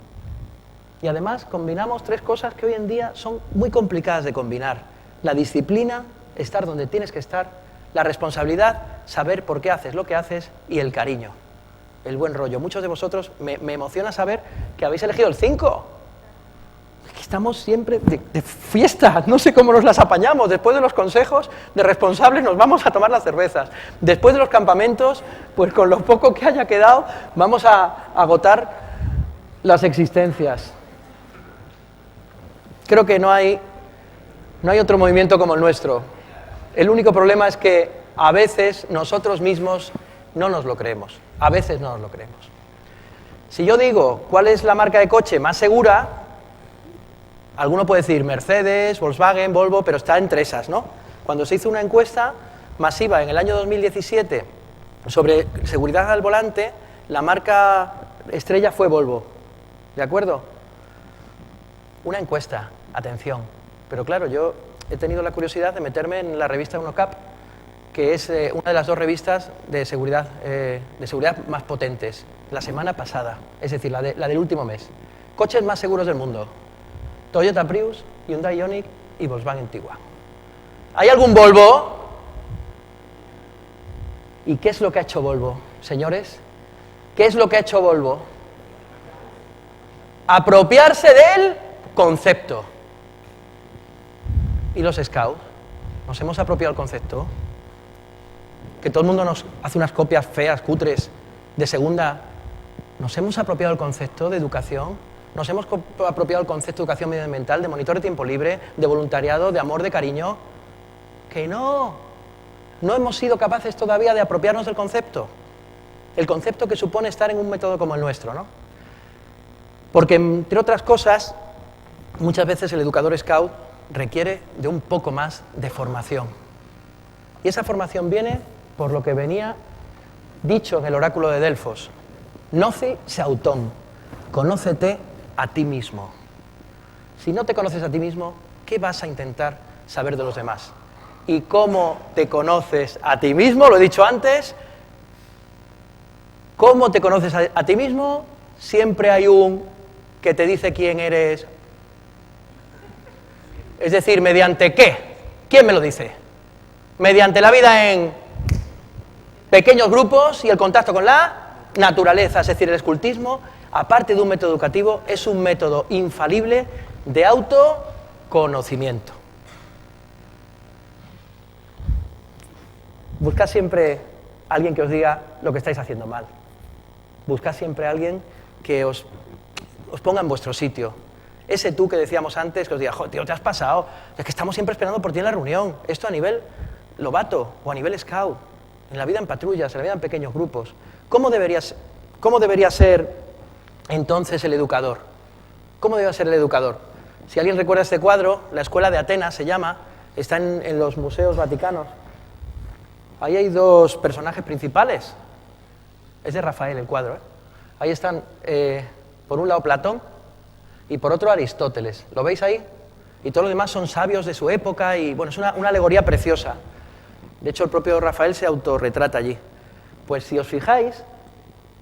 Y además combinamos 3 cosas que hoy en día son muy complicadas de combinar. La disciplina, estar donde tienes que estar, la responsabilidad, saber por qué haces lo que haces, y el cariño, el buen rollo. Muchos de vosotros me emociona saber que habéis elegido el 5. Estamos siempre de fiesta, no sé cómo nos las apañamos. Después de los consejos de responsables nos vamos a tomar las cervezas. Después de los campamentos, pues con lo poco que haya quedado, vamos a agotar las existencias. Creo que no hay otro movimiento como el nuestro. El único problema es que a veces nosotros mismos no nos lo creemos. A veces no nos lo creemos. Si yo digo cuál es la marca de coche más segura, alguno puede decir Mercedes, Volkswagen, Volvo, pero está entre esas, ¿no? Cuando se hizo una encuesta masiva en el año 2017 sobre seguridad al volante, la marca estrella fue Volvo, ¿de acuerdo? Una encuesta, atención. Pero claro, yo he tenido la curiosidad de meterme en la revista UNOCAP, que es una de las 2 revistas de seguridad más potentes, la semana pasada, es decir, la del último mes. Coches más seguros del mundo: Toyota Prius, Hyundai Ioniq y Volkswagen Tiguan. ¿Hay algún Volvo? ¿Y qué es lo que ha hecho Volvo, señores? ¿Qué es lo que ha hecho Volvo? Apropiarse del concepto. ¿Y los Scouts? ¿Nos hemos apropiado el concepto? Que todo el mundo nos hace unas copias feas, cutres, de segunda. ¿Nos hemos apropiado el concepto de educación? ¿Nos hemos apropiado el concepto de educación medioambiental, de monitor de tiempo libre, de voluntariado, de amor, de cariño? ¡Que no! No hemos sido capaces todavía de apropiarnos del concepto. El concepto que supone estar en un método como el nuestro, ¿no? Porque, entre otras cosas, muchas veces el educador Scout requiere de un poco más de formación. Y esa formación viene por lo que venía dicho en el oráculo de Delfos: Gnosi se autón, conócete a ti mismo. Si no te conoces a ti mismo, ¿qué vas a intentar saber de los demás? ¿Y cómo te conoces a ti mismo? Lo he dicho antes. ¿Cómo te conoces a ti mismo? Siempre hay un que te dice quién eres. Es decir, ¿mediante qué? ¿Quién me lo dice? Mediante la vida en pequeños grupos y el contacto con la naturaleza. Es decir, el escultismo, aparte de un método educativo, es un método infalible de autoconocimiento. Buscad siempre a alguien que os diga lo que estáis haciendo mal. Buscad siempre a alguien que os ponga en vuestro sitio. Ese tú que decíamos antes, que os diga: joder, tío, te has pasado, es que estamos siempre esperando por ti en la reunión. Esto a nivel lobato o a nivel scout, en la vida en patrullas, en la vida en pequeños grupos. ¿Cómo debería ser entonces el educador? ¿Cómo debe ser el educador? Si alguien recuerda este cuadro, la Escuela de Atenas se llama, está en los museos vaticanos. Ahí hay 2 personajes principales. Es de Rafael el cuadro, ¿eh? Ahí están, por un lado Platón y por otro Aristóteles. ¿Lo veis ahí? Y todos los demás son sabios de su época y, bueno, es una alegoría preciosa. De hecho, el propio Rafael se autorretrata allí. Pues si os fijáis,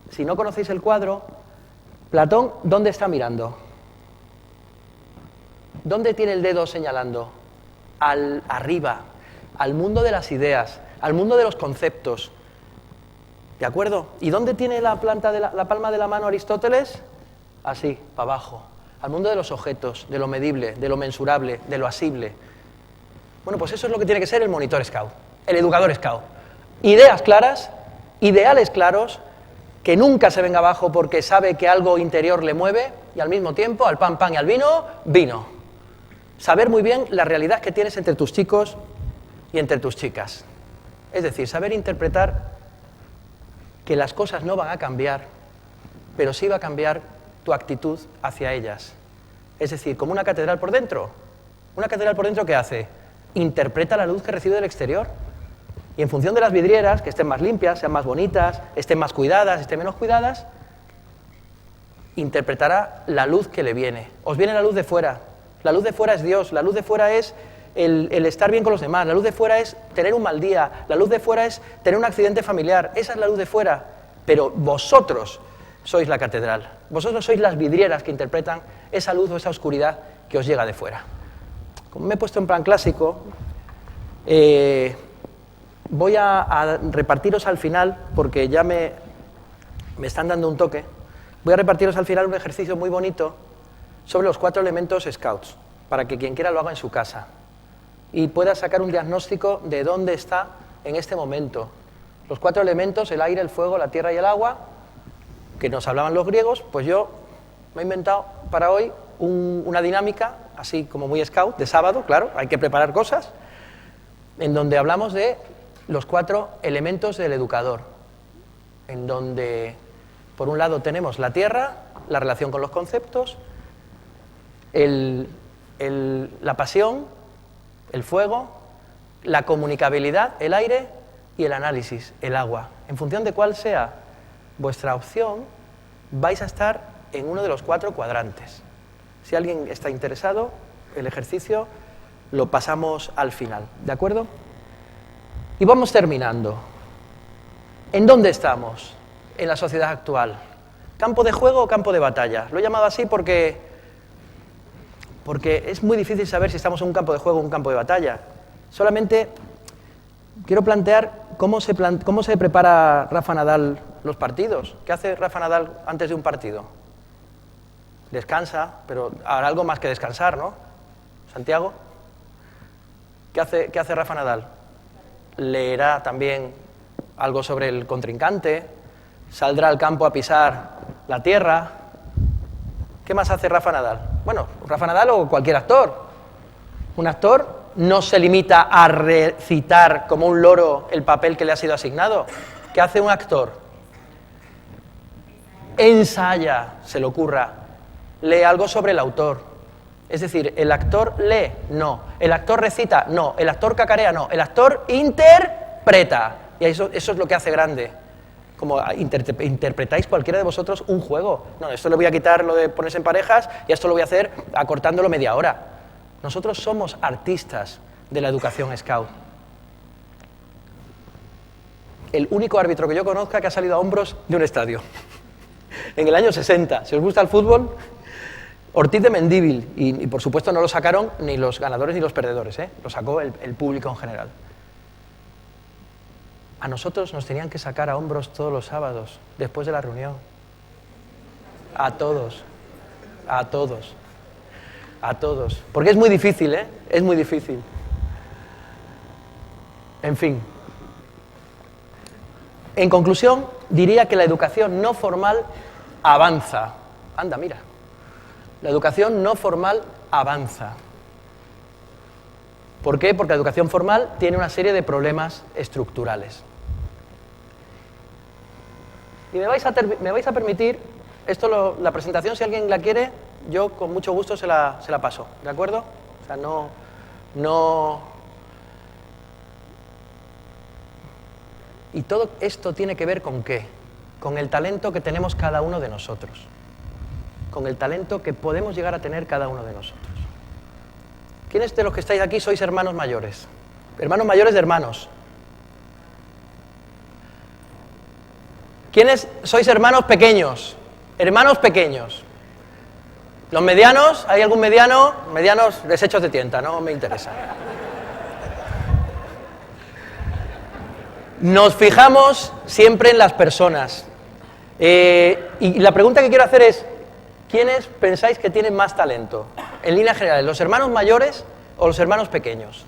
si no conocéis el cuadro, Platón, ¿dónde está mirando? ¿Dónde tiene el dedo señalando? Arriba, al mundo de las ideas, al mundo de los conceptos. ¿De acuerdo? ¿Y dónde tiene la palma de la mano Aristóteles? Así, para abajo. Al mundo de los objetos, de lo medible, de lo mensurable, de lo asible. Bueno, pues eso es lo que tiene que ser el monitor scout, el educador scout. Ideas claras, ideales claros, que nunca se venga abajo porque sabe que algo interior le mueve, y al mismo tiempo, al pan, pan y al vino, vino. Saber muy bien la realidad que tienes entre tus chicos y entre tus chicas. Es decir, saber interpretar que las cosas no van a cambiar, pero sí va a cambiar tu actitud hacia ellas. Es decir, como una catedral por dentro. ¿Una catedral por dentro qué hace? Interpreta la luz que recibe del exterior. Y en función de las vidrieras, que estén más limpias, sean más bonitas, estén más cuidadas, estén menos cuidadas, interpretará la luz que le viene. Os viene la luz de fuera. La luz de fuera es Dios, la luz de fuera es el estar bien con los demás, la luz de fuera es tener un mal día, la luz de fuera es tener un accidente familiar. Esa es la luz de fuera. Pero vosotros sois la catedral. Vosotros sois las vidrieras que interpretan esa luz o esa oscuridad que os llega de fuera. Como me he puesto en plan clásico, voy a repartiros al final, porque ya me están dando un toque, voy a repartiros al final un ejercicio muy bonito sobre los 4 elementos Scouts, para que quien quiera lo haga en su casa y pueda sacar un diagnóstico de dónde está en este momento. Los 4 elementos, el aire, el fuego, la tierra y el agua, que nos hablaban los griegos, pues yo me he inventado para hoy una dinámica, así como muy scout, de sábado, claro, hay que preparar cosas, en donde hablamos de los 4 elementos del educador, en donde, por un lado, tenemos la tierra, la relación con los conceptos, la pasión, el fuego, la comunicabilidad, el aire, y el análisis, el agua. En función de cuál sea vuestra opción, vais a estar en uno de los 4 cuadrantes. Si alguien está interesado, el ejercicio lo pasamos al final, ¿de acuerdo? Y vamos terminando. ¿En dónde estamos en la sociedad actual? ¿Campo de juego o campo de batalla? Lo he llamado así porque es muy difícil saber si estamos en un campo de juego o un campo de batalla. Solamente quiero plantear cómo se prepara Rafa Nadal los partidos. ¿Qué hace Rafa Nadal antes de un partido? Descansa, pero hará algo más que descansar, ¿no? ¿Santiago? ¿Qué hace Rafa Nadal? Leerá también algo sobre el contrincante, saldrá al campo a pisar la tierra. ¿Qué más hace Rafa Nadal? Bueno, Rafa Nadal o cualquier actor. Un actor no se limita a recitar como un loro el papel que le ha sido asignado. ¿Qué hace un actor? Ensaya, se le ocurra, lee algo sobre el autor. Es decir, ¿el actor lee? No. ¿El actor recita? No. ¿El actor cacarea? No. El actor interpreta. Y eso es lo que hace grande. Como interpretáis cualquiera de vosotros un juego. No, esto le voy a quitar lo de ponerse en parejas y esto lo voy a hacer acortándolo media hora. Nosotros somos artistas de la educación Scout. El único árbitro que yo conozca que ha salido a hombros de un estadio. En el año 60. Si os gusta el fútbol, Ortiz de Mendívil. Y por supuesto no lo sacaron ni los ganadores ni los perdedores, ¿eh? Lo sacó el público en general. A nosotros nos tenían que sacar a hombros todos los sábados, después de la reunión. A todos. A todos. A todos. Porque es muy difícil, ¿eh? Es muy difícil. En fin. En conclusión, diría que la educación no formal avanza. Anda, mira. La educación no formal avanza. ¿Por qué? Porque la educación formal tiene una serie de problemas estructurales. Y me vais a permitir, la presentación, si alguien la quiere, yo con mucho gusto se la paso, ¿de acuerdo? O sea, no... Y todo esto tiene que ver ¿con qué? Con el talento que tenemos cada uno de nosotros. Con el talento que podemos llegar a tener cada uno de nosotros. ¿Quiénes de los que estáis aquí sois hermanos mayores? Hermanos mayores de hermanos. ¿Quiénes sois hermanos pequeños? Hermanos pequeños. ¿Los medianos? ¿Hay algún mediano? Medianos deshechos de tienta, no me interesa. Nos fijamos siempre en las personas. Y la pregunta que quiero hacer es, ¿quiénes pensáis que tienen más talento? En líneas generales, ¿los hermanos mayores o los hermanos pequeños?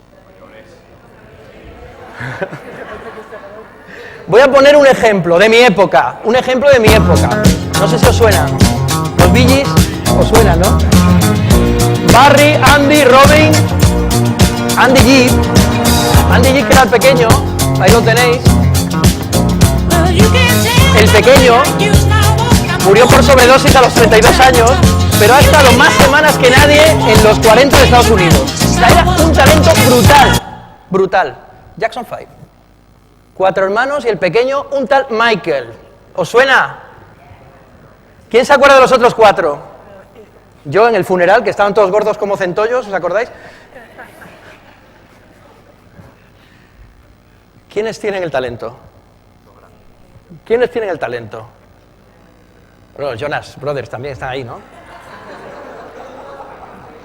Voy a poner un ejemplo de mi época. Un ejemplo de mi época. No sé si os suena. Los Bee Gees os suenan, ¿no? Barry, Andy, Robin, Andy Gibb. Andy Gibb, que era el pequeño. Ahí lo tenéis. El pequeño murió por sobredosis a los 32 años, pero ha estado más semanas que nadie en los 40 de Estados Unidos. O sea, era un talento brutal. Brutal. Jackson 5. 4 hermanos y el pequeño, un tal Michael. ¿Os suena? ¿Quién se acuerda de los otros 4? Yo en el funeral, que estaban todos gordos como centollos, ¿os acordáis? ¿Quiénes tienen el talento? ¿Quiénes tienen el talento? Bueno, los Jonas Brothers también están ahí, ¿no?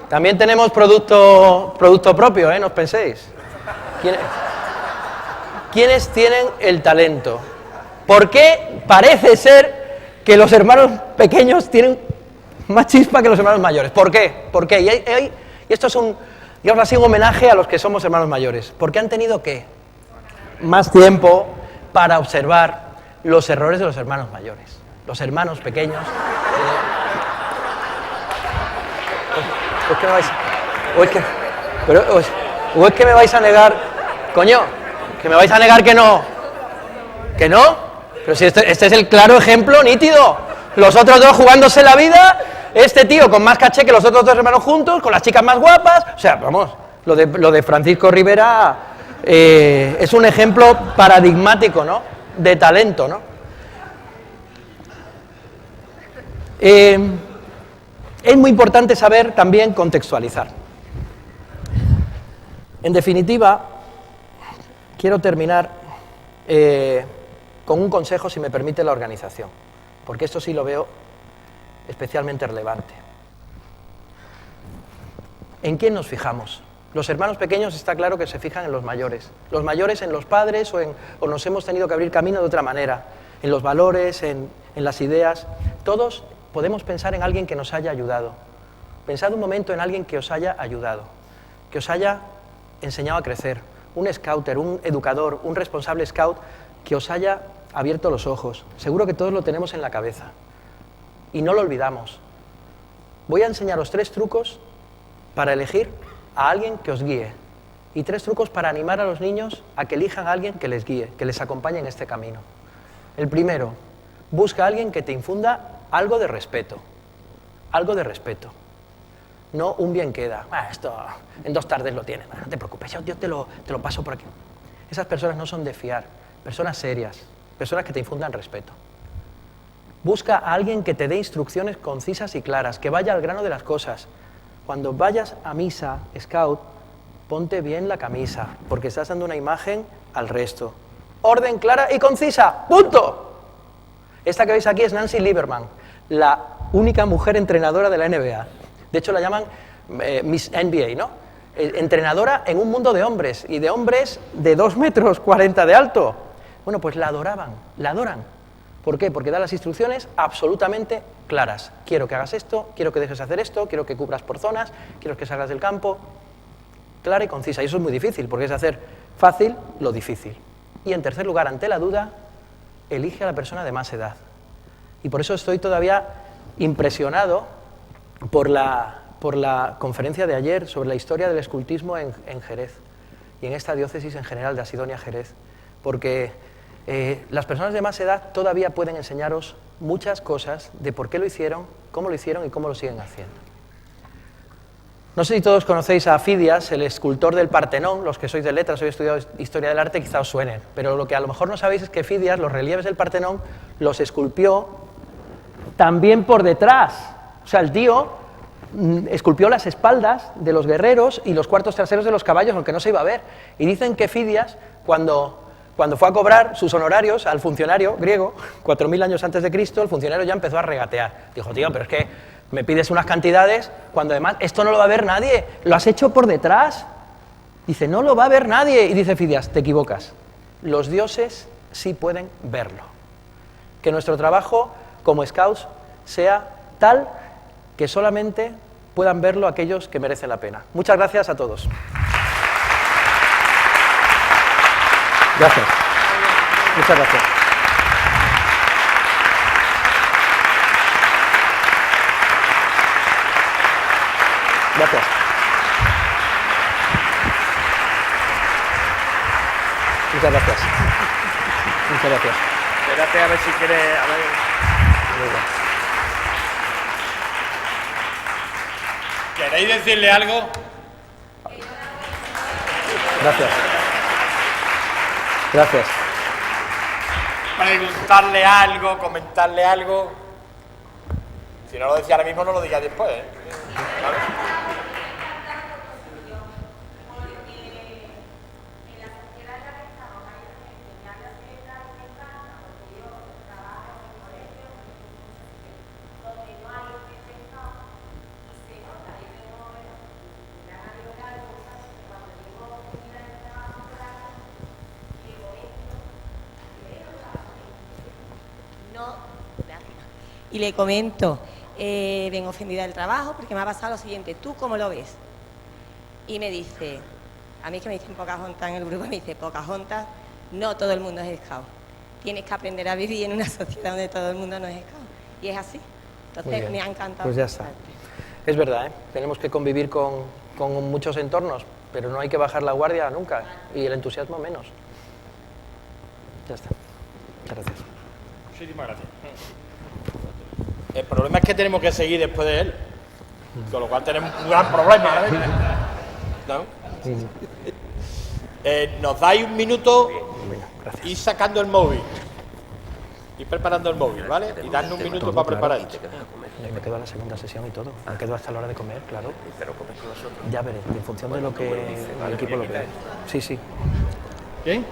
También tenemos producto propio, ¿eh? No os penséis. ¿Quiénes tienen el talento? ¿Por qué parece ser que los hermanos pequeños tienen más chispa que los hermanos mayores? ¿Por qué? ¿Por qué? Y esto es digamos así, un homenaje a los que somos hermanos mayores. ¿Por qué han tenido qué? Más tiempo para observar los errores de los hermanos mayores. Los hermanos pequeños. ¿O es que me vais a negar? Coño, que me vais a negar que no. ¿Que no? Pero si este es el claro ejemplo nítido. Los otros dos jugándose la vida, este tío con más caché que los otros dos hermanos juntos, con las chicas más guapas. O sea, vamos, lo de Francisco Rivera es un ejemplo paradigmático, ¿no? De talento, ¿no? Es muy importante saber también contextualizar. En definitiva, quiero terminar con un consejo, si me permite la organización, porque esto sí lo veo especialmente relevante. ¿En quién nos fijamos? Los hermanos pequeños está claro que se fijan en los mayores en los padres o nos hemos tenido que abrir camino de otra manera, en los valores, en las ideas. Todos podemos pensar en alguien que nos haya ayudado. Pensad un momento en alguien que os haya ayudado, que os haya enseñado a crecer, un scouter, un educador, un responsable scout que os haya abierto los ojos. Seguro que todos lo tenemos en la cabeza y no lo olvidamos. Voy a enseñaros 3 trucos para elegir a alguien que os guíe y 3 trucos para animar a los niños a que elijan a alguien que les guíe, que les acompañe en este camino. El primero, busca a alguien que te infunda algo de respeto, no un bien queda. Esto en 2 tardes lo tienes, no te preocupes, yo te lo paso por aquí. Esas personas no son de fiar, personas serias, personas que te infundan respeto. Busca a alguien que te dé instrucciones concisas y claras, que vaya al grano de las cosas. Cuando vayas a misa, scout, ponte bien la camisa, porque estás dando una imagen al resto. Orden clara y concisa, ¡punto! Esta que veis aquí es Nancy Lieberman, la única mujer entrenadora de la NBA. De hecho la llaman Miss NBA, ¿no? Entrenadora en un mundo de hombres, y de hombres de 2,40 metros de alto. Bueno, pues la adoraban, la adoran. ¿Por qué? Porque da las instrucciones absolutamente claras. Quiero que hagas esto, quiero que dejes hacer esto, quiero que cubras por zonas, quiero que salgas del campo. Clara y concisa. Y eso es muy difícil, porque es hacer fácil lo difícil. Y en tercer lugar, ante la duda, elige a la persona de más edad. Y por eso estoy todavía impresionado por la conferencia de ayer sobre la historia del escultismo en Jerez y en esta diócesis en general de Asidonia Jerez. Porque las personas de más edad todavía pueden enseñaros muchas cosas de por qué lo hicieron, cómo lo hicieron y cómo lo siguen haciendo. No sé si todos conocéis a Fidias, el escultor del Partenón. Los que sois de letras, habéis estudiado historia del arte, quizá os suenen. Pero lo que a lo mejor no sabéis es que Fidias, los relieves del Partenón, los esculpió también por detrás. O sea, el tío esculpió las espaldas de los guerreros y los cuartos traseros de los caballos, aunque no se iba a ver. Y dicen que Fidias, cuando fue a cobrar sus honorarios al funcionario griego, 4000 años antes de Cristo, el funcionario ya empezó a regatear. Dijo, tío, pero es que me pides unas cantidades cuando además esto no lo va a ver nadie, lo has hecho por detrás. Dice, no lo va a ver nadie. Y dice Fidias, te equivocas, los dioses sí pueden verlo. Que nuestro trabajo como scouts sea tal que solamente puedan verlo aquellos que merecen la pena. Muchas gracias a todos. Gracias. Muchas gracias. Gracias. Muchas gracias. Muchas gracias. Espérate a ver si quiere... A ver. ¿Queréis decirle algo? Gracias. Gracias. Preguntarle algo, comentarle algo. Si no lo decía ahora mismo, no lo diga después, ¿eh? ¿Vale? Y le comento, vengo ofendida del trabajo porque me ha pasado lo siguiente, ¿tú cómo lo ves? Y me dice, a mí que me dicen Pocahontas en el grupo, me dice, Pocahontas, no todo el mundo es scout. Tienes que aprender a vivir en una sociedad donde todo el mundo no es scout. Y es así. Entonces me ha encantado. Pues ya está. Es verdad, ¿eh? Tenemos que convivir con muchos entornos, pero no hay que bajar la guardia nunca, y el entusiasmo menos. Ya está. Muchas gracias. Muchísimas gracias. El problema es que tenemos que seguir después de él, con lo cual tenemos un gran problema, ¿no? Nos dais un minuto y sacando el móvil. Ir preparando el móvil, ¿vale? Y darnos un minuto para preparar esto. Me quedo a la segunda sesión y todo. Me quedo hasta la hora de comer, claro. Pero comes con nosotros. Ya veré, en función de lo que el equipo lo vea. Sí, sí. ¿Bien?